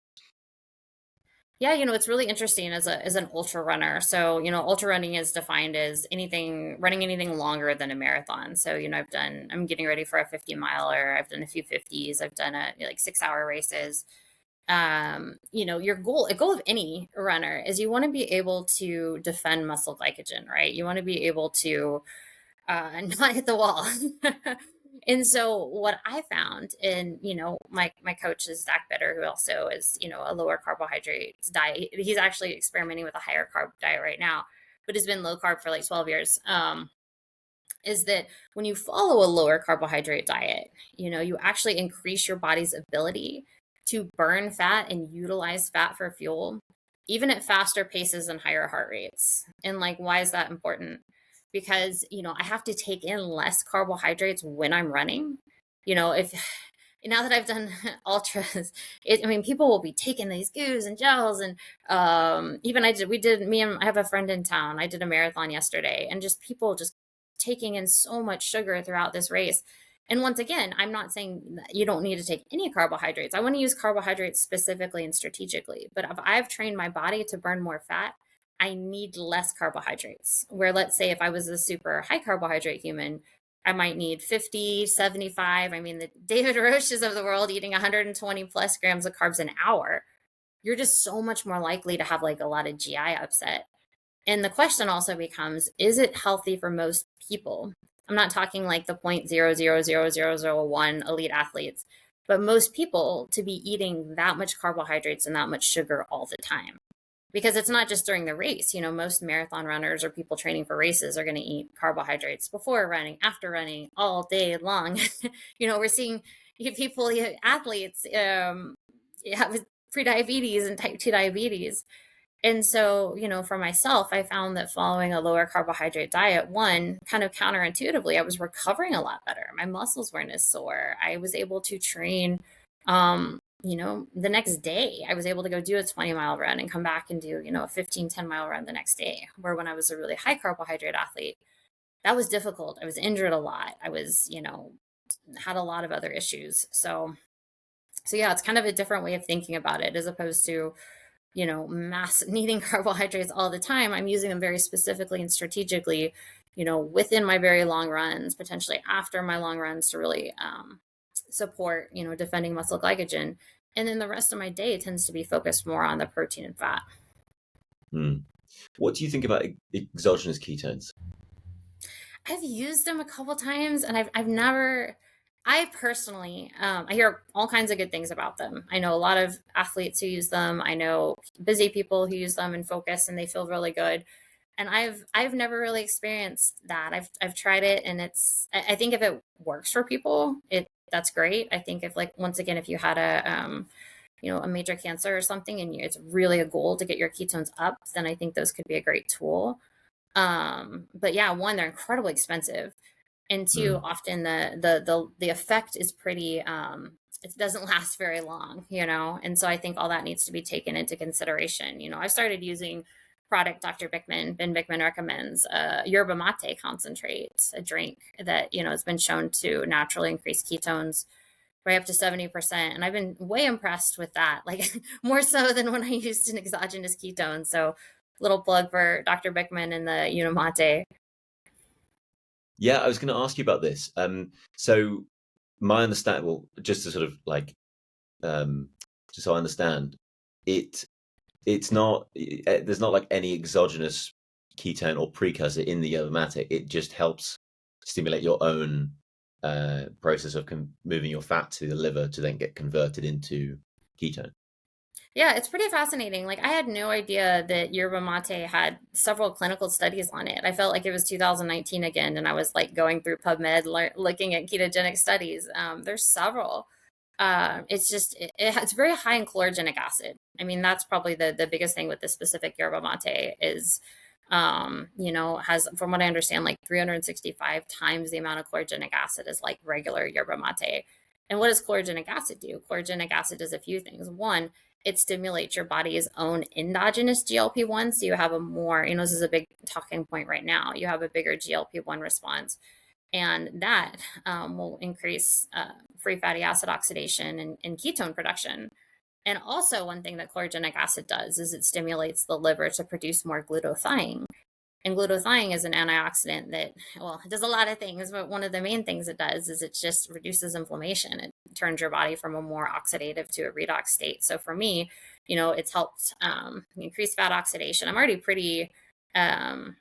Yeah, it's really interesting as an ultra runner. So, ultra running is defined as running anything longer than a marathon. So, I'm getting ready for a 50 miler. I've done a few 50s. I've done like 6 hour races. A goal of any runner is you want to be able to defend muscle glycogen, right? You want to be able to not hit the wall. And so what I found, and my coach is Zach Bitter, who also is a lower carbohydrates diet. He's actually experimenting with a higher carb diet right now, but has been low carb for like 12 years. Is that when you follow a lower carbohydrate diet, you actually increase your body's ability to burn fat and utilize fat for fuel, even at faster paces and higher heart rates. And like, why is that important? Because, I have to take in less carbohydrates when I'm running. If now that I've done ultras, people will be taking these goos and gels. And even I have a friend in town. I did a marathon yesterday, and just people just taking in so much sugar throughout this race. And once again, I'm not saying that you don't need to take any carbohydrates. I want to use carbohydrates specifically and strategically. But if I've trained my body to burn more fat, I need less carbohydrates. Where let's say if I was a super high carbohydrate human, I might need 50, 75. The David Roches of the world eating 120 plus grams of carbs an hour. You're just so much more likely to have like a lot of GI upset. And the question also becomes, is it healthy for most people? I'm not talking like the 0.000001 elite athletes, but most people to be eating that much carbohydrates and that much sugar all the time. Because it's not just during the race. Most marathon runners or people training for races are going to eat carbohydrates before running, after running, all day long. We're seeing people, athletes, have prediabetes and type 2 diabetes. And so, for myself, I found that following a lower carbohydrate diet, one, kind of counterintuitively, I was recovering a lot better. My muscles weren't as sore. I was able to train, the next day. I was able to go do a 20-mile run and come back and do, a 15, 10-mile run the next day. Where when I was a really high carbohydrate athlete, that was difficult. I was injured a lot. I was, had a lot of other issues. So yeah, it's kind of a different way of thinking about it as opposed to mass needing carbohydrates all the time. I'm using them very specifically and strategically, within my very long runs, potentially after my long runs to really support, defending muscle glycogen. And then the rest of my day tends to be focused more on the protein and fat. What do you think about exogenous ketones? I've used them a couple times, and I personally, I hear all kinds of good things about them. I know a lot of athletes who use them. I know busy people who use them and focus, and they feel really good. And I've never really experienced that. I've tried it, and I think if it works for people, that's great. I think if once again, if you had a major cancer or something, and it's really a goal to get your ketones up, then I think those could be a great tool. But yeah, one, they're incredibly expensive. And two, often the effect is pretty, it doesn't last very long, And so I think all that needs to be taken into consideration. I started using product Ben Bickman recommends, yerba mate concentrate, a drink that, has been shown to naturally increase ketones by up to 70%. And I've been way impressed with that, like more so than when I used an exogenous ketone. So little plug for Dr. Bickman and the Unimate. Yeah, I was going to ask you about this. So my understanding, well, just to sort of just so I understand, it's not, there's not like any exogenous ketone or precursor in the yerba mate. It just helps stimulate your own process of moving your fat to the liver to then get converted into ketone. Yeah, it's pretty fascinating. Like, I had no idea that yerba mate had several clinical studies on it. I felt like it was 2019 again, and I was like going through PubMed looking at ketogenic studies. There's several. It's very high in chlorogenic acid. That's probably the biggest thing with this specific yerba mate is, has, from what I understand, like 365 times the amount of chlorogenic acid as like regular yerba mate. And what does chlorogenic acid do? Chlorogenic acid does a few things. One, it stimulates your body's own endogenous GLP-1. So you have a more, this is a big talking point right now. You have a bigger GLP-1 response. And that will increase free fatty acid oxidation and ketone production. And also, one thing that chlorogenic acid does is it stimulates the liver to produce more glutathione. And glutathione is an antioxidant that, well, it does a lot of things, but one of the main things it does is it just reduces inflammation. It turns your body from a more oxidative to a redox state. So for me, it's helped increase fat oxidation. I'm already pretty, um,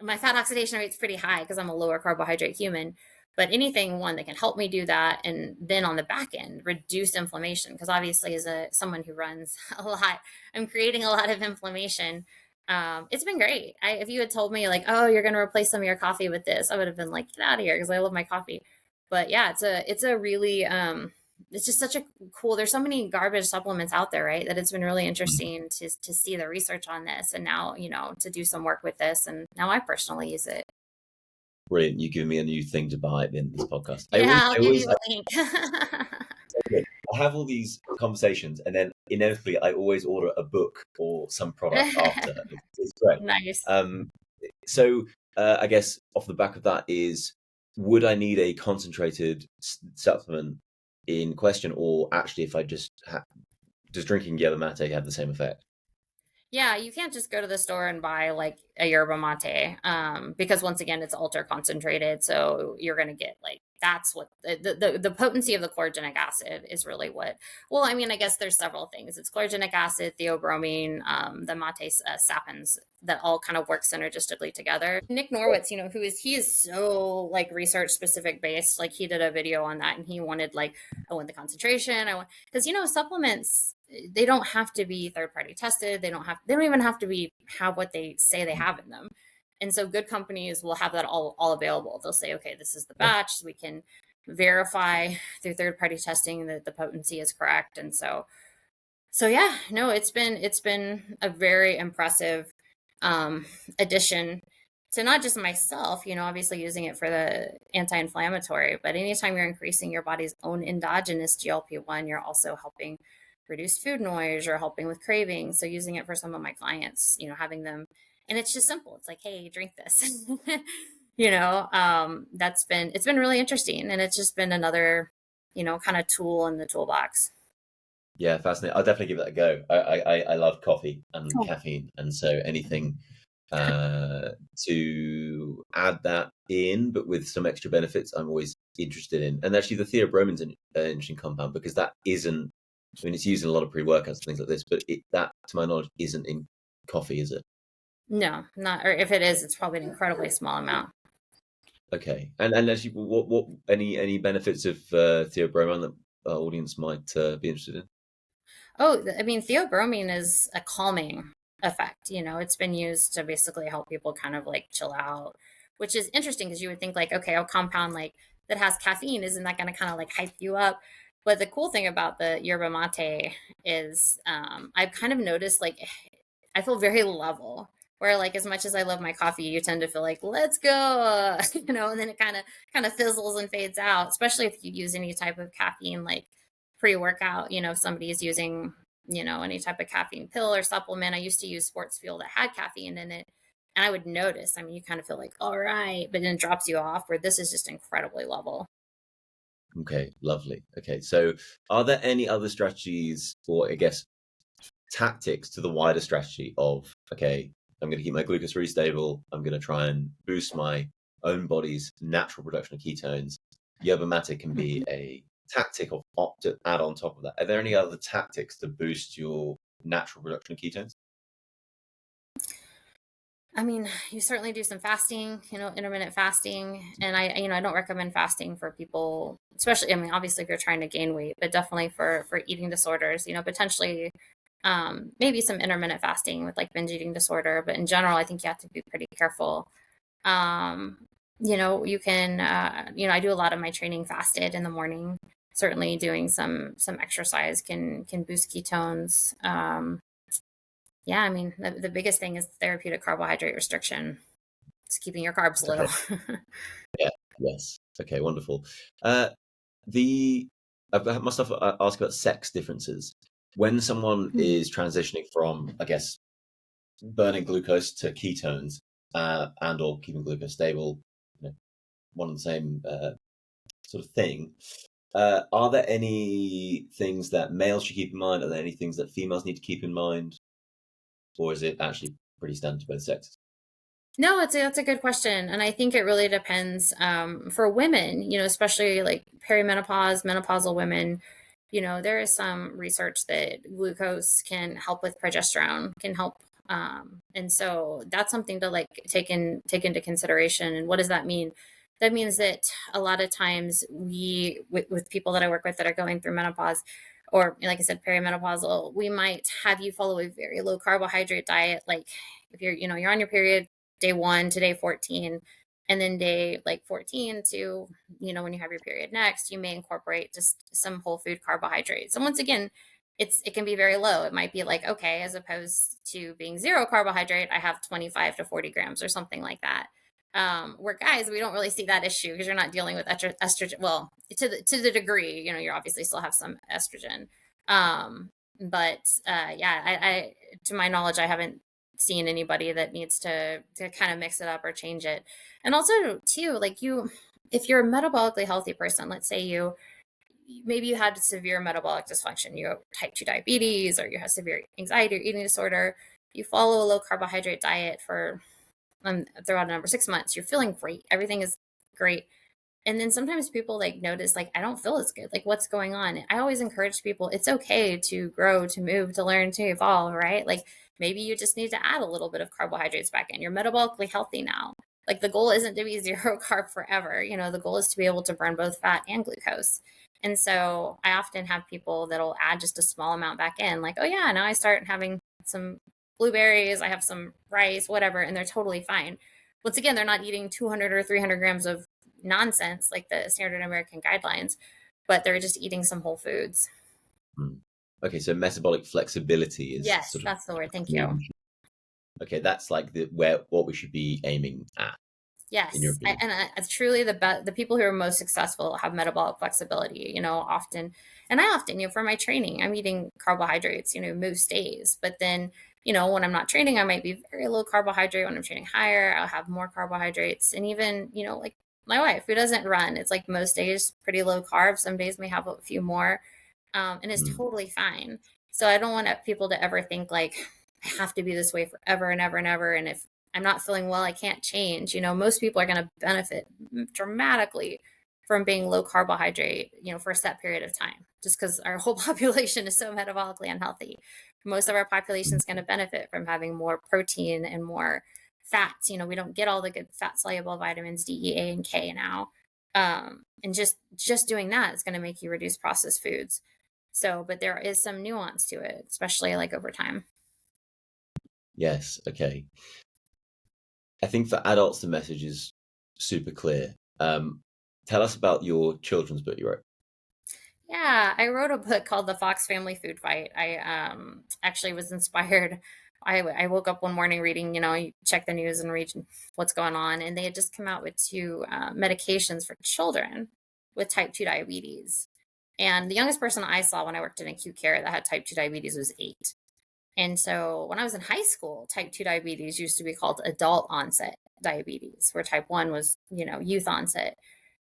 my fat oxidation rate's pretty high because I'm a lower carbohydrate human. But anything one that can help me do that, and then on the back end reduce inflammation, because obviously as someone who runs a lot, I'm creating a lot of inflammation. It's been great. If you had told me like, oh, you're going to replace some of your coffee with this, I would have been like, get out of here, because I love my coffee. But yeah, it's a really it's just such a cool. There's so many garbage supplements out there, right? That it's been really interesting to see the research on this, and now to do some work with this, and now I personally use it. Brilliant. You give me a new thing to buy at the end of this podcast. Yeah, I'll I give always you a link. I have all these conversations, and then inevitably I always order a book or some product after. It's great. Nice. So I guess off the back of that is, would I need a concentrated supplement in question, or actually if I just does drinking yerba mate have the same effect? Yeah, you can't just go to the store and buy like a yerba mate, because once again, it's ultra concentrated. So you're going to get like, that's what the potency of the chlorogenic acid is really what. Well, I mean, I guess there's several things. It's chlorogenic acid, theobromine, the mate sapins that all kind of work synergistically together. Nick Norwitz, he is so like research specific based. Like he did a video on that, and he wanted like, I want the concentration. Because supplements, they don't have to be third party tested. They don't even have to have what they say they have in them. And so good companies will have that all available. They'll say, okay, this is the batch. We can verify through third party testing that the potency is correct. And so yeah, no, it's been a very impressive addition to not just myself, obviously using it for the anti-inflammatory, but anytime you're increasing your body's own endogenous GLP-1, you're also helping reduce food noise, you're helping with cravings. So using it for some of my clients, having them, and it's just simple. It's like, hey, drink this. It's been really interesting, and it's just been another, kind of tool in the toolbox. Yeah, fascinating. I'll definitely give it a go. I love coffee and caffeine, and so anything to add that in, but with some extra benefits, I'm always interested in. And actually, the theobromine is an interesting compound, because that isn't. I mean, it's used in a lot of pre-workouts and things like this, but that, to my knowledge, isn't in coffee, is it? No, not, or if it is, it's probably an incredibly small amount. Okay, and actually, what any benefits of theobromine that our audience might be interested in? Oh, I mean, theobromine is a calming effect. It's been used to basically help people kind of like chill out, which is interesting because you would think like, okay, a compound like that has caffeine, isn't that going to kind of like hype you up? But the cool thing about the yerba mate is I've kind of noticed like I feel very level. Where like as much as I love my coffee, you tend to feel like let's go, and then it kind of fizzles and fades out. Especially if you use any type of caffeine like pre-workout. If somebody is using any type of caffeine pill or supplement. I used to use Sports Fuel that had caffeine in it, and I would notice. I mean, you kind of feel like all right, but then it drops you off. Where this is just incredibly level. Okay, lovely. Okay, so are there any other strategies, or I guess tactics to the wider strategy of, okay, I'm going to keep my glucose really stable. I'm going to try and boost my own body's natural production of ketones. Yerba mate can be a tactic of to add on top of that. Are there any other tactics to boost your natural production of ketones? I mean, you certainly do some fasting, intermittent fasting. And I don't recommend fasting for people, especially, I mean, obviously if you're trying to gain weight, but definitely for eating disorders, potentially, maybe some intermittent fasting with like binge eating disorder. But in general, I think you have to be pretty careful. You can, I do a lot of my training fasted in the morning. Certainly doing some exercise can boost ketones. Yeah, I mean, the biggest thing is therapeutic carbohydrate restriction. It's keeping your carbs low. Okay. Yeah. Yes. Okay. Wonderful. I must have ask about sex differences. When someone is transitioning from, I guess, burning glucose to ketones, and or keeping glucose stable, one and the same sort of thing. Are there any things that males should keep in mind? Are there any things that females need to keep in mind? Or is it actually pretty standard to both sexes? No, that's a good question. And I think it really depends for women, especially like perimenopause, menopausal women, there is some research that glucose can help with progesterone, can help. And so that's something to like take into consideration. And what does that mean? That means that a lot of times with people that I work with that are going through menopause, or like I said, perimenopausal, we might have you follow a very low carbohydrate diet. Like if you're on your period, day 1 to day 14, and then day like 14 to when you have your period next, you may incorporate just some whole food carbohydrates. And once again, it can be very low. It might be like, okay, as opposed to being 0 carbohydrate, I have 25 to 40 grams or something like that. Where guys, we don't really see that issue because you're not dealing with estrogen. Well, to the degree, you obviously still have some estrogen. But yeah, I to my knowledge, I haven't seen anybody that needs to kind of mix it up or change it. And also too, like if you're a metabolically healthy person, let's say maybe you had severe metabolic dysfunction, you have type 2 diabetes, or you have severe anxiety or eating disorder, you follow a low carbohydrate diet for throughout a number 6 months, you're feeling great, everything is great. And then sometimes people like notice, like, I don't feel as good. Like, what's going on? I always encourage people, it's okay to grow, to move, to learn, to evolve, right? Like, maybe you just need to add a little bit of carbohydrates back in. You're metabolically healthy now. Like, the goal isn't to be 0 carb forever. The goal is to be able to burn both fat and glucose. And so I often have people that'll add just a small amount back in, like, oh yeah, now I start having some blueberries, I have some rice, whatever, and they're totally fine. Once again, they're not eating 200 or 300 grams of nonsense like the standard American guidelines, but they're just eating some whole foods. Okay, so metabolic flexibility is Yes, sort of that's the word. Thank you. okay. That's like what we should be aiming at. Yes, In your opinion. truly the people who are most successful have metabolic flexibility. Often, and I often, for my training, I'm eating carbohydrates. Most days, but then when I'm not training, I might be very low carbohydrate. When I'm training higher, I'll have more carbohydrates. And even like my wife, who doesn't run, it's like most days pretty low carb. Some days may have a few more, and it's totally fine. So I don't want people to ever think like I have to be this way forever and ever and ever. And if I'm not feeling well, I can't change. Most people are going to benefit dramatically from being low carbohydrate, for a set period of time, just because our whole population is so metabolically unhealthy. Most of our population is going to benefit from having more protein and more fats. We don't get all the good fat soluble vitamins D, E, A, and K now. And just doing that is going to make you reduce processed foods. So, but there is some nuance to it, especially like over time. Yes. Okay. I think for adults, the message is super clear. Tell us about your children's book you wrote. Yeah, I wrote a book called The Fox Family Food Fight. I actually was inspired. I woke up one morning reading, you check the news and read what's going on, and they had just come out with 2 medications for children with type 2 diabetes. And the youngest person I saw when I worked in acute care that had type 2 diabetes was 8. And so when I was in high school, type 2 diabetes used to be called adult onset diabetes, where type 1 was, youth onset.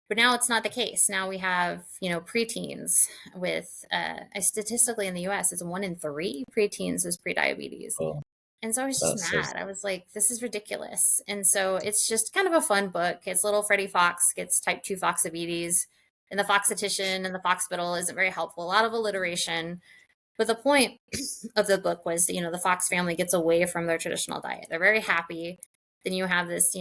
But now it's not the case. Now we have, preteens with, statistically in the US, it's 1 in 3 preteens is prediabetes. Oh, And so I was just that's so. mad. I was like, this is ridiculous. And so it's just kind of a fun book. It's little Freddie Fox gets type 2 foxabetes, and the foxitition and the foxpital isn't very helpful. A lot of alliteration. But the point of the book was, the Fox family gets away from their traditional diet. They're very happy. Then you have this,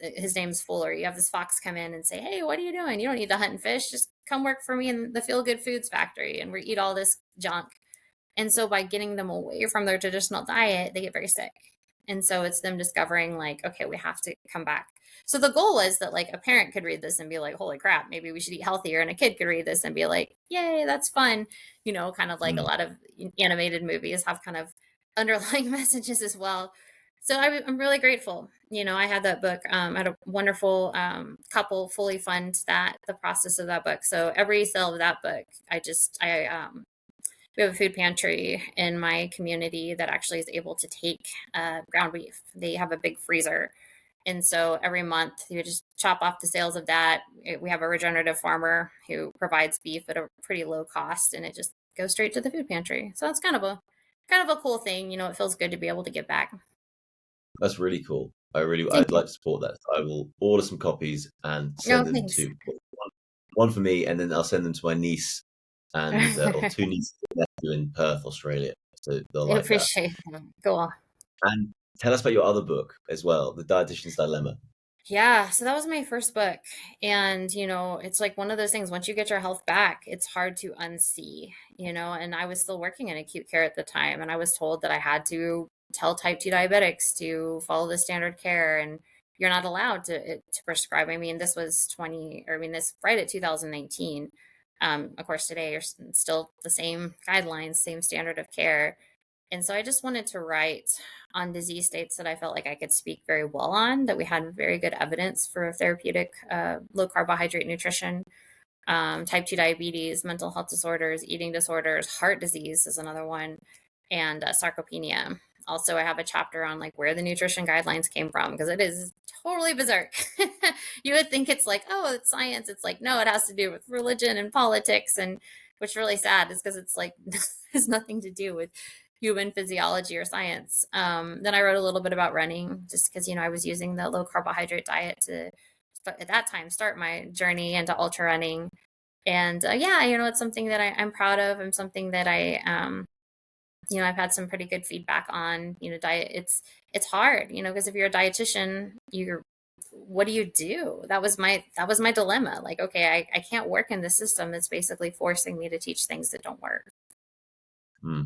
his name's Fuller. You have this fox come in and say, hey, what are you doing? You don't need to hunt and fish. Just come work for me in the Feel Good Foods factory and we eat all this junk. And so by getting them away from their traditional diet, they get very sick. And so it's them discovering like, okay, we have to come back. So the goal was that like a parent could read this and be like, holy crap, maybe we should eat healthier. And a kid could read this and be like, yay, that's fun. Kind of like a lot of animated movies have kind of underlying messages as well. So I'm really grateful. I had that book. I had a wonderful couple fully fund the process of that book. So every sale of that book, we have a food pantry in my community that actually is able to take ground beef. They have a big freezer. And so every month you would just chop off the sales of that. We have a regenerative farmer who provides beef at a pretty low cost, and it just goes straight to the food pantry. So it's kind of a cool thing. It feels good to be able to give back. That's really cool. Thank I'd you. like to support that. I will order some copies and No, send them thanks. to one for me, and then I'll send them to my niece and or two nieces and nephew in Perth, Australia. So they'll I like that. appreciate that. Cool. And tell us about your other book as well, The Dietitian's Dilemma. Yeah, so that was my first book. And, it's like one of those things, once you get your health back, it's hard to unsee, and I was still working in acute care at the time. And I was told that I had to tell type 2 diabetics to follow the standard care, and you're not allowed to prescribe. I mean, this was 20, or I mean, this right at 2019. Of course, today are still the same guidelines, same standard of care. And so I just wanted to write on disease states that I felt like I could speak very well on, that we had very good evidence for therapeutic low carbohydrate nutrition. Type 2 diabetes, mental health disorders, eating disorders, heart disease is another one, and sarcopenia. Also, I have a chapter on like where the nutrition guidelines came from, because it is totally bizarre. You would think it's like, oh, it's science. It's like, no, it has to do with religion and politics. And what's really sad is because it's like, has nothing to do with human physiology or science. Then I wrote a little bit about running, just because, I was using the low carbohydrate diet to, at that time, start my journey into ultra running. And yeah, it's something that I'm proud of, and something that I've had some pretty good feedback on. Diet. It's hard, because if you're a dietitian, what do you do? That was my dilemma. Like, okay, I can't work in the system that's basically forcing me to teach things that don't work. Hmm.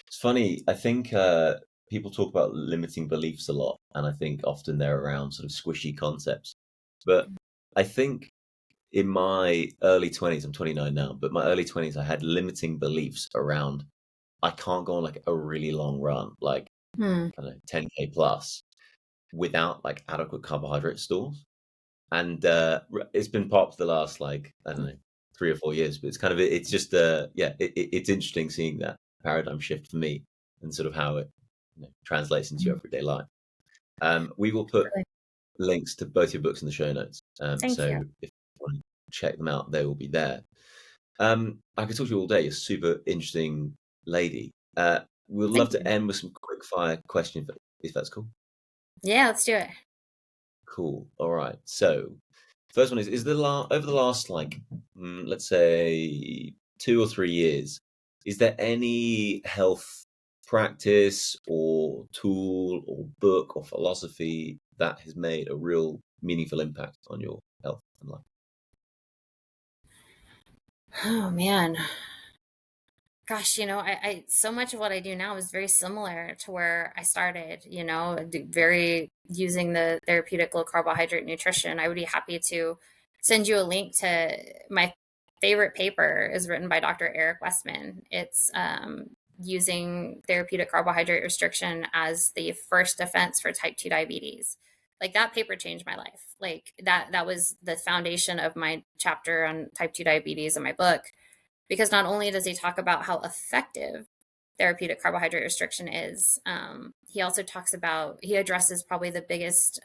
It's funny. I think people talk about limiting beliefs a lot, and I think often they're around sort of squishy concepts. But I think in my early 20s, I'm 29 now, but my early 20s, I had limiting beliefs around I can't go on like a really long run, like Hmm. I don't know, 10K plus without like adequate carbohydrate stores. And it's been popped the last like I don't know 3 or 4 years, but it's kind of it's just yeah, it's interesting seeing that paradigm shift for me and sort of how it translates into your everyday life. We will put links to both your books in the show notes, Thank so you. if you want to check them out, they will be there. I could talk to you all day. You're a super interesting lady. We'd love Thank to you. end with some quick fire questions if that's cool. Yeah, let's do it. Cool. All right. So, first one is over the last like let's say 2 or 3 years, is there any health practice or tool or book or philosophy that has made a real meaningful impact on your health and life? Oh man. Gosh, so much of what I do now is very similar to where I started, very using the therapeutic low carbohydrate nutrition. I would be happy to send you a link to my favorite paper is written by Dr. Eric Westman. It's using therapeutic carbohydrate restriction as the first defense for type 2 diabetes. Like, that paper changed my life. Like, that was the foundation of my chapter on type 2 diabetes in my book, because not only does he talk about how effective therapeutic carbohydrate restriction is, he also he addresses probably the biggest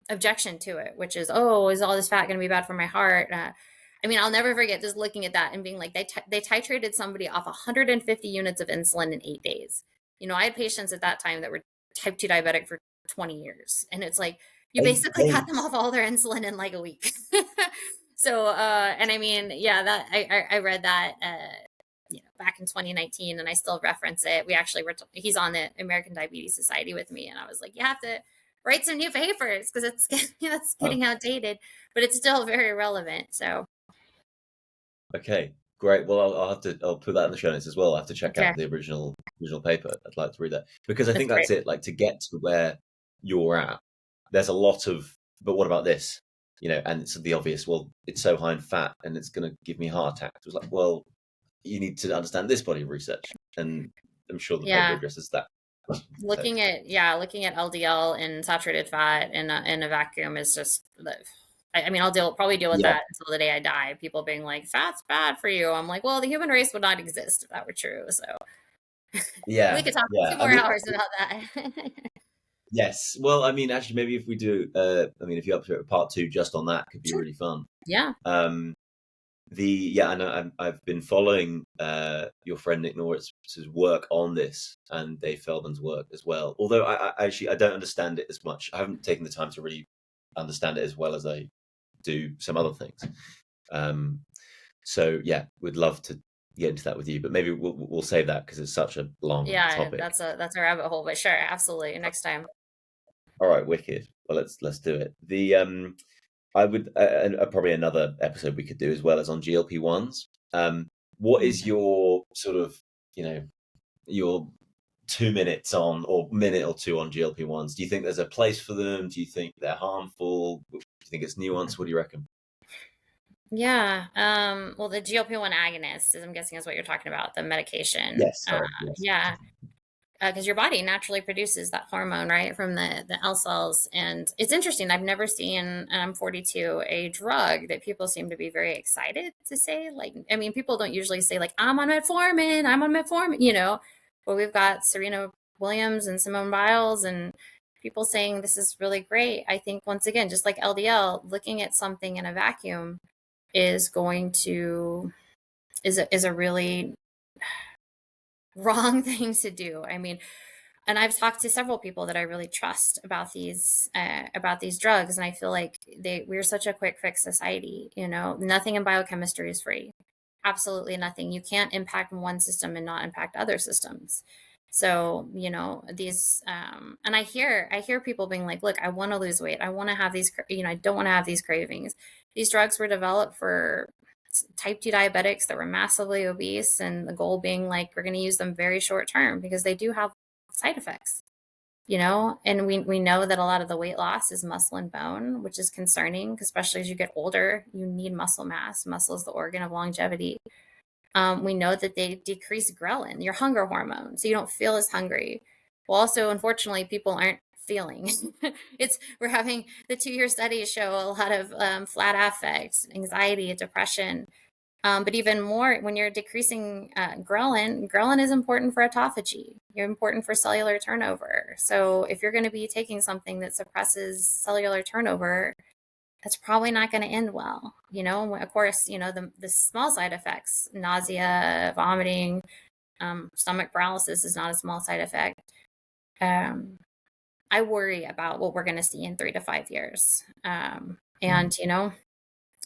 objection to it, which is, oh, is all this fat going to be bad for my heart? I mean, I'll never forget just looking at that and being like, they titrated somebody off 150 units of insulin in 8 days. I had patients at that time that were type 2 diabetic for 20 years. And it's like, you Eight basically cut them days. off all their insulin in like a week. So, and I mean, yeah, that I read that, back in 2019, and I still reference it. We actually he's on the American Diabetes Society with me, and I was like, you have to write some new papers because that's Wow. getting outdated, but it's still very relevant. So, Okay, great. Well, I'll put that in the show notes as well. I have to check yeah, out the original paper. I'd like to read that because I that's think great. that's it. Like to get to where you're at, there's a lot of, but what about this? And it's the obvious. Well, it's so high in fat, and it's going to give me a heart attack. It was like, well, you need to understand this body of research, and I'm sure the paper Yeah. addresses that. So, Looking at LDL and saturated fat in a vacuum is just I mean, probably deal with yeah, that until the day I die. People being like, fat's bad for you. I'm like, well, the human race would not exist if that were true. So we yeah, could talk yeah. 2 I more mean, hours about that. Yes. Well, I mean, actually, maybe if we do, I mean, if you're up for a part two just on that, could be Sure. really fun. Yeah. Um, I know I've been following your friend Nick Norris's work on this and Dave Feldman's work as well. Although I actually I don't understand it as much. I haven't taken the time to really understand it as well as I do some other things. So yeah, would love to get into that with you, but maybe we'll save that because it's such a long Yeah, topic. that's a rabbit hole, but sure, absolutely. Next time. All right, wicked. Well, let's do it. The I would probably another episode we could do as well as on GLP-1s. What is your sort of, you know, your 2 minutes on or minute or two on GLP-1s? Do you think there's a place for them? Do you think they're harmful? Do you think it's nuanced? What do you reckon? Yeah. Well, the GLP-1 agonist, I'm guessing is what you're talking about, the medication. Yes, sorry, yes. Yeah. Because your body naturally produces that hormone, right, from the L cells. And it's interesting. I've never seen, and I'm 42, a drug that people seem to be very excited to say. Like, I mean, people don't usually say like, I'm on metformin, but we've got Serena Williams and Simone Biles and people saying this is really great. I think once again, just like LDL, looking at something in a vacuum is going to, is a really wrong thing to do. I mean, and I've talked to several people that I really trust about these drugs, and I feel like we're such a quick fix society. Nothing in biochemistry is free. Absolutely nothing. You can't impact one system and not impact other systems. So these, and I hear people being like, "Look, I want to lose weight. I want to have these. I don't want to have these cravings." These drugs were developed for type 2 diabetics that were massively obese, and the goal being like, we're going to use them very short term because they do have side effects, and we know that a lot of the weight loss is muscle and bone, which is concerning, especially as you get older. You need muscle mass. Muscle is the organ of longevity. We know that they decrease ghrelin, your hunger hormone, so you don't feel as hungry. Well, also, unfortunately, people aren't feeling. We're having the 2-year studies show a lot of flat affect, anxiety, depression. But even more, when you're decreasing ghrelin is important for autophagy. You're important for cellular turnover. So if you're going to be taking something that suppresses cellular turnover, that's probably not going to end well. Of course, the small side effects, nausea, vomiting, stomach paralysis is not a small side effect. I worry about what we're going to see in 3 to 5 years. And,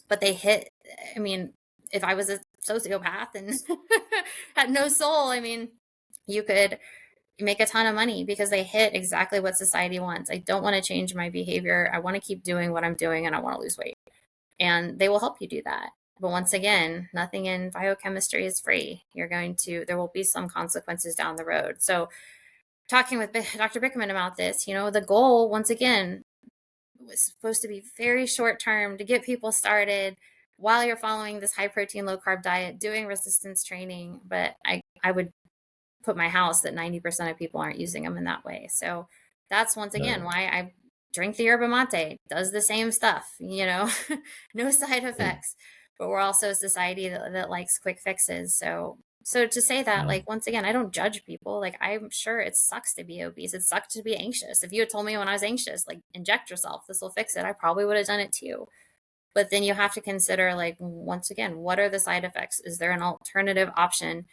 but they hit, I mean, if I was a sociopath and had no soul, I mean, you could make a ton of money because they hit exactly what society wants. I don't want to change my behavior. I want to keep doing what I'm doing and I want to lose weight. And they will help you do that. But once again, nothing in biochemistry is free. There will be some consequences down the road. So talking with Dr. Bickerman about this, the goal, once again, was supposed to be very short term to get people started while you're following this high protein, low carb diet, doing resistance training. But I would put my house that 90% of people aren't using them in that way. So that's once again No. why I drink the yerba mate, does the same stuff, no side effects. But we're also a society that likes quick fixes. So to say that, like, once again, I don't judge people. Like, I'm sure it sucks to be obese. It sucks to be anxious. If you had told me when I was anxious, like, inject yourself, this will fix it, I probably would have done it too. But then you have to consider, like, once again, what are the side effects? Is there an alternative option?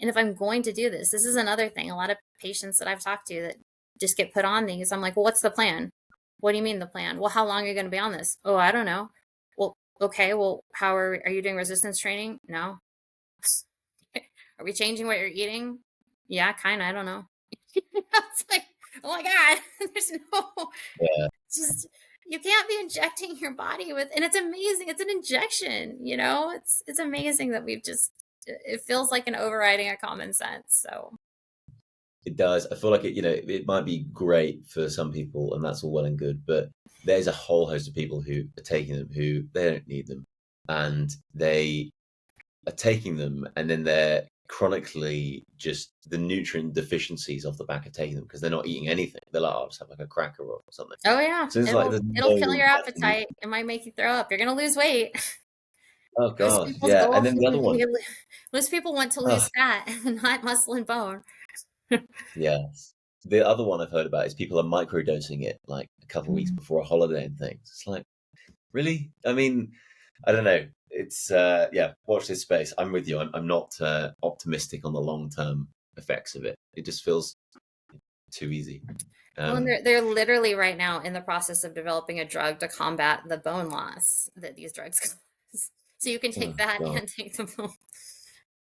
And if I'm going to do this is another thing. A lot of patients that I've talked to that just get put on these, I'm like, well, what's the plan? What do you mean the plan? Well, how long are you going to be on this? Oh, I don't know. Well, okay. Well, how are you doing resistance training? No. Are we changing what you're eating? Yeah, kind of. I don't know. It's like, oh my God, there's no, Yeah. just, you can't be injecting your body with, and it's amazing. It's an injection, it's amazing that it feels like an overriding of common sense. So, It does. I feel like it might be great for some people, and that's all well and good, but there's a whole host of people who are taking them who they don't need them, and they are taking them, and then they're chronically just the nutrient deficiencies off the back of taking them because they're not eating anything. They're like, "Oh, I'll just have like a cracker or something." oh yeah, So it's like it'll there's it'll kill no your definite. appetite. It might make you throw up. You're gonna lose weight. Oh Most God, people's yeah. And goal then the other one, most people want to oh lose fat, not muscle and bone. yes, the other one I've heard about is people are microdosing it like a couple of weeks before a holiday and things. It's like, really? I mean, I don't know. It's yeah, watch this space. I'm with you. I'm not optimistic on the long-term effects of it. It just feels too easy. Well, and Um, they're literally right now in the process of developing a drug to combat the bone loss that these drugs cause. So you can oh take that God, and take the bone.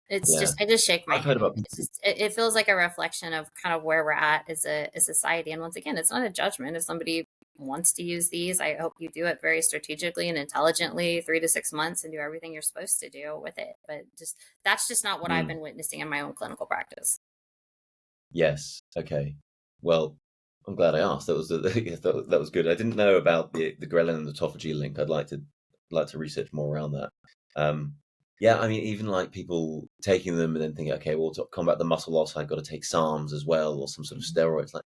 It's yeah. just, I just shake my I've heard head. about It's people. just, it feels like a reflection of kind of where we're at as a society. And once again, it's not a judgment. If somebody wants to use these, I hope you do it very strategically and intelligently, 3 to 6 months, and do everything you're supposed to do with it. But just, that's just not what I've Mm, been witnessing in my own clinical practice. yes. Okay. Well, I'm glad I asked. That was yeah, that was good. I didn't know about the ghrelin and autophagy link. I'd like to research more around that. Um, yeah, I mean, even like people taking them and then thinking, okay, well, to combat the muscle loss, I've got to take SARMs as well or some sort of steroids. Like,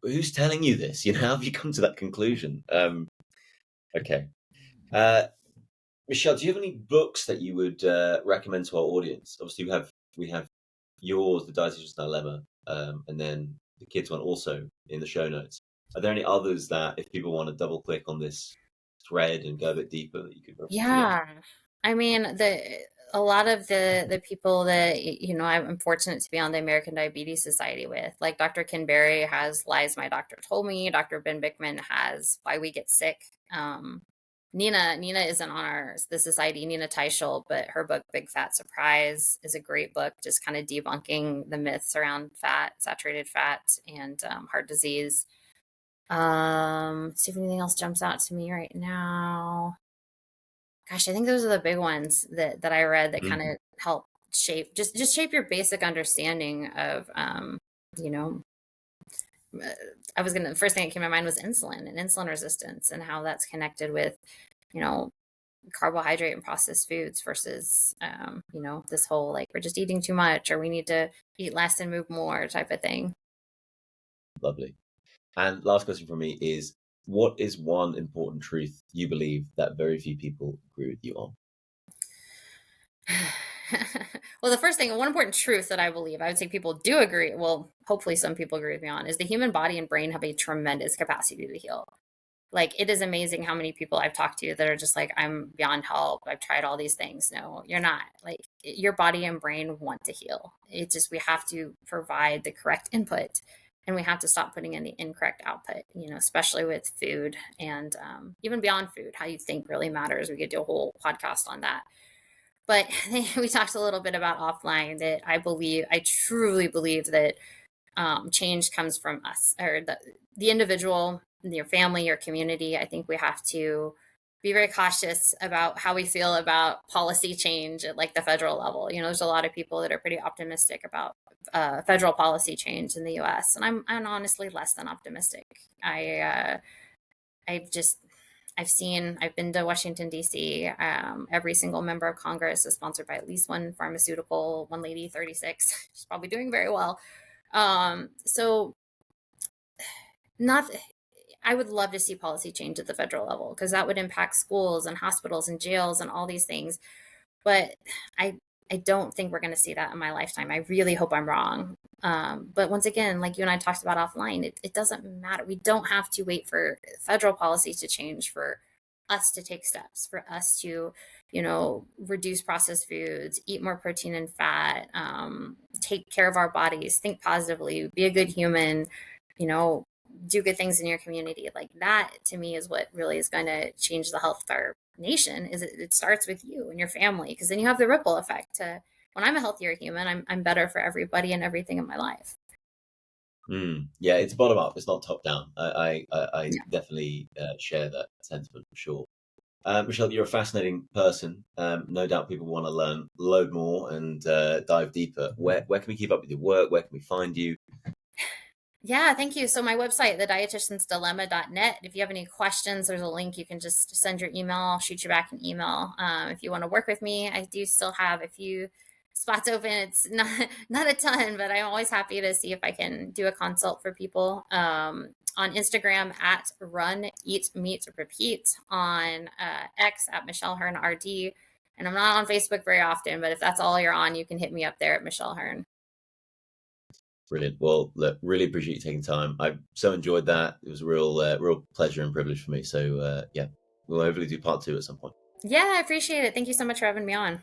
who's telling you this? You know, how have you come to that conclusion? Okay. Uh, Michelle, do you have any books that you would recommend to our audience? Obviously, we have yours, The Dietitian's Dilemma, and then the kids one also in the show notes. Are there any others that, if people want to double click on this thread and go a bit deeper, that you could suggest? Yeah. I mean, a lot of the people that I'm fortunate to be on the American Diabetes Society with, like Dr. Ken Berry has Lies My Doctor Told Me. Dr. Ben Bickman has Why We Get Sick. Nina isn't on the society, Nina Teicholz, but her book Big Fat Surprise is a great book, just kind of debunking the myths around fat, saturated fat, and heart disease. See if anything else jumps out to me right now. Gosh, I think those are the big ones that I read that kind Mm, of help shape just shape your basic understanding of you know uh, the first thing that came to my mind was insulin and insulin resistance and how that's connected with you know carbohydrate and processed foods versus this whole like we're just eating too much or we need to eat less and move more type of thing. lovely. And last question from me is, what is one important truth you believe that very few people agree with you on? Well, the first thing, one important truth that I believe, I would say people do agree, well, hopefully some people agree with me on, is the human body and brain have a tremendous capacity to heal. Like, it is amazing how many people I've talked to that are just like, I'm beyond help. I've tried all these things. No, you're not. Like, your body and brain want to heal. It's just, we have to provide the correct input and we have to stop putting in the incorrect output, especially with food and even beyond food. How you think really matters. We could do a whole podcast on that. But we talked a little bit about offline that I truly believe that change comes from us or the individual, your family, your community. I think we have to be very cautious about how we feel about policy change at like the federal level. There's a lot of people that are pretty optimistic about federal policy change in the U.S. and I'm honestly less than optimistic. I've just I've been to Washington, D.C. Every single member of Congress is sponsored by at least one pharmaceutical. One lady, 36, she's probably doing very well. So not, I would love to see policy change at the federal level because that would impact schools and hospitals and jails and all these things. But I, I don't think we're going to see that in my lifetime. I really hope I'm wrong. But once again, like you and I talked about offline, it doesn't matter. We don't have to wait for federal policy to change for us to take steps, for us to, reduce processed foods, eat more protein and fat, take care of our bodies, think positively, be a good human, you know, do good things in your community. Like that to me is what really is going to change the health of our nation. Is it starts with you and your family, because then you have the ripple effect to when I'm a healthier human, I'm better for everybody and everything in my life. Mm, yeah, it's bottom up. It's not top down. I Yeah. definitely share that sentiment for sure. Michelle, you're a fascinating person. No doubt people want to learn load more and dive deeper. Where can we keep up with your work? Where can we find you? Yeah, thank you. So my website, thedietitiansdilemma.net. If you have any questions, there's a link. You can just send your email. I'll shoot you back an email. If you want to work with me, I do still have a few spots open. It's not a ton, but I'm always happy to see if I can do a consult for people. On Instagram at Run Eat Meet Repeat, on X at Michelle Hurn RD, and I'm not on Facebook very often. But if that's all you're on, you can hit me up there at Michelle Hurn. Brilliant. Well, look, really appreciate you taking time. I so enjoyed that. It was a real pleasure and privilege for me. So yeah, we'll hopefully do part two at some point. Yeah, I appreciate it. Thank you so much for having me on.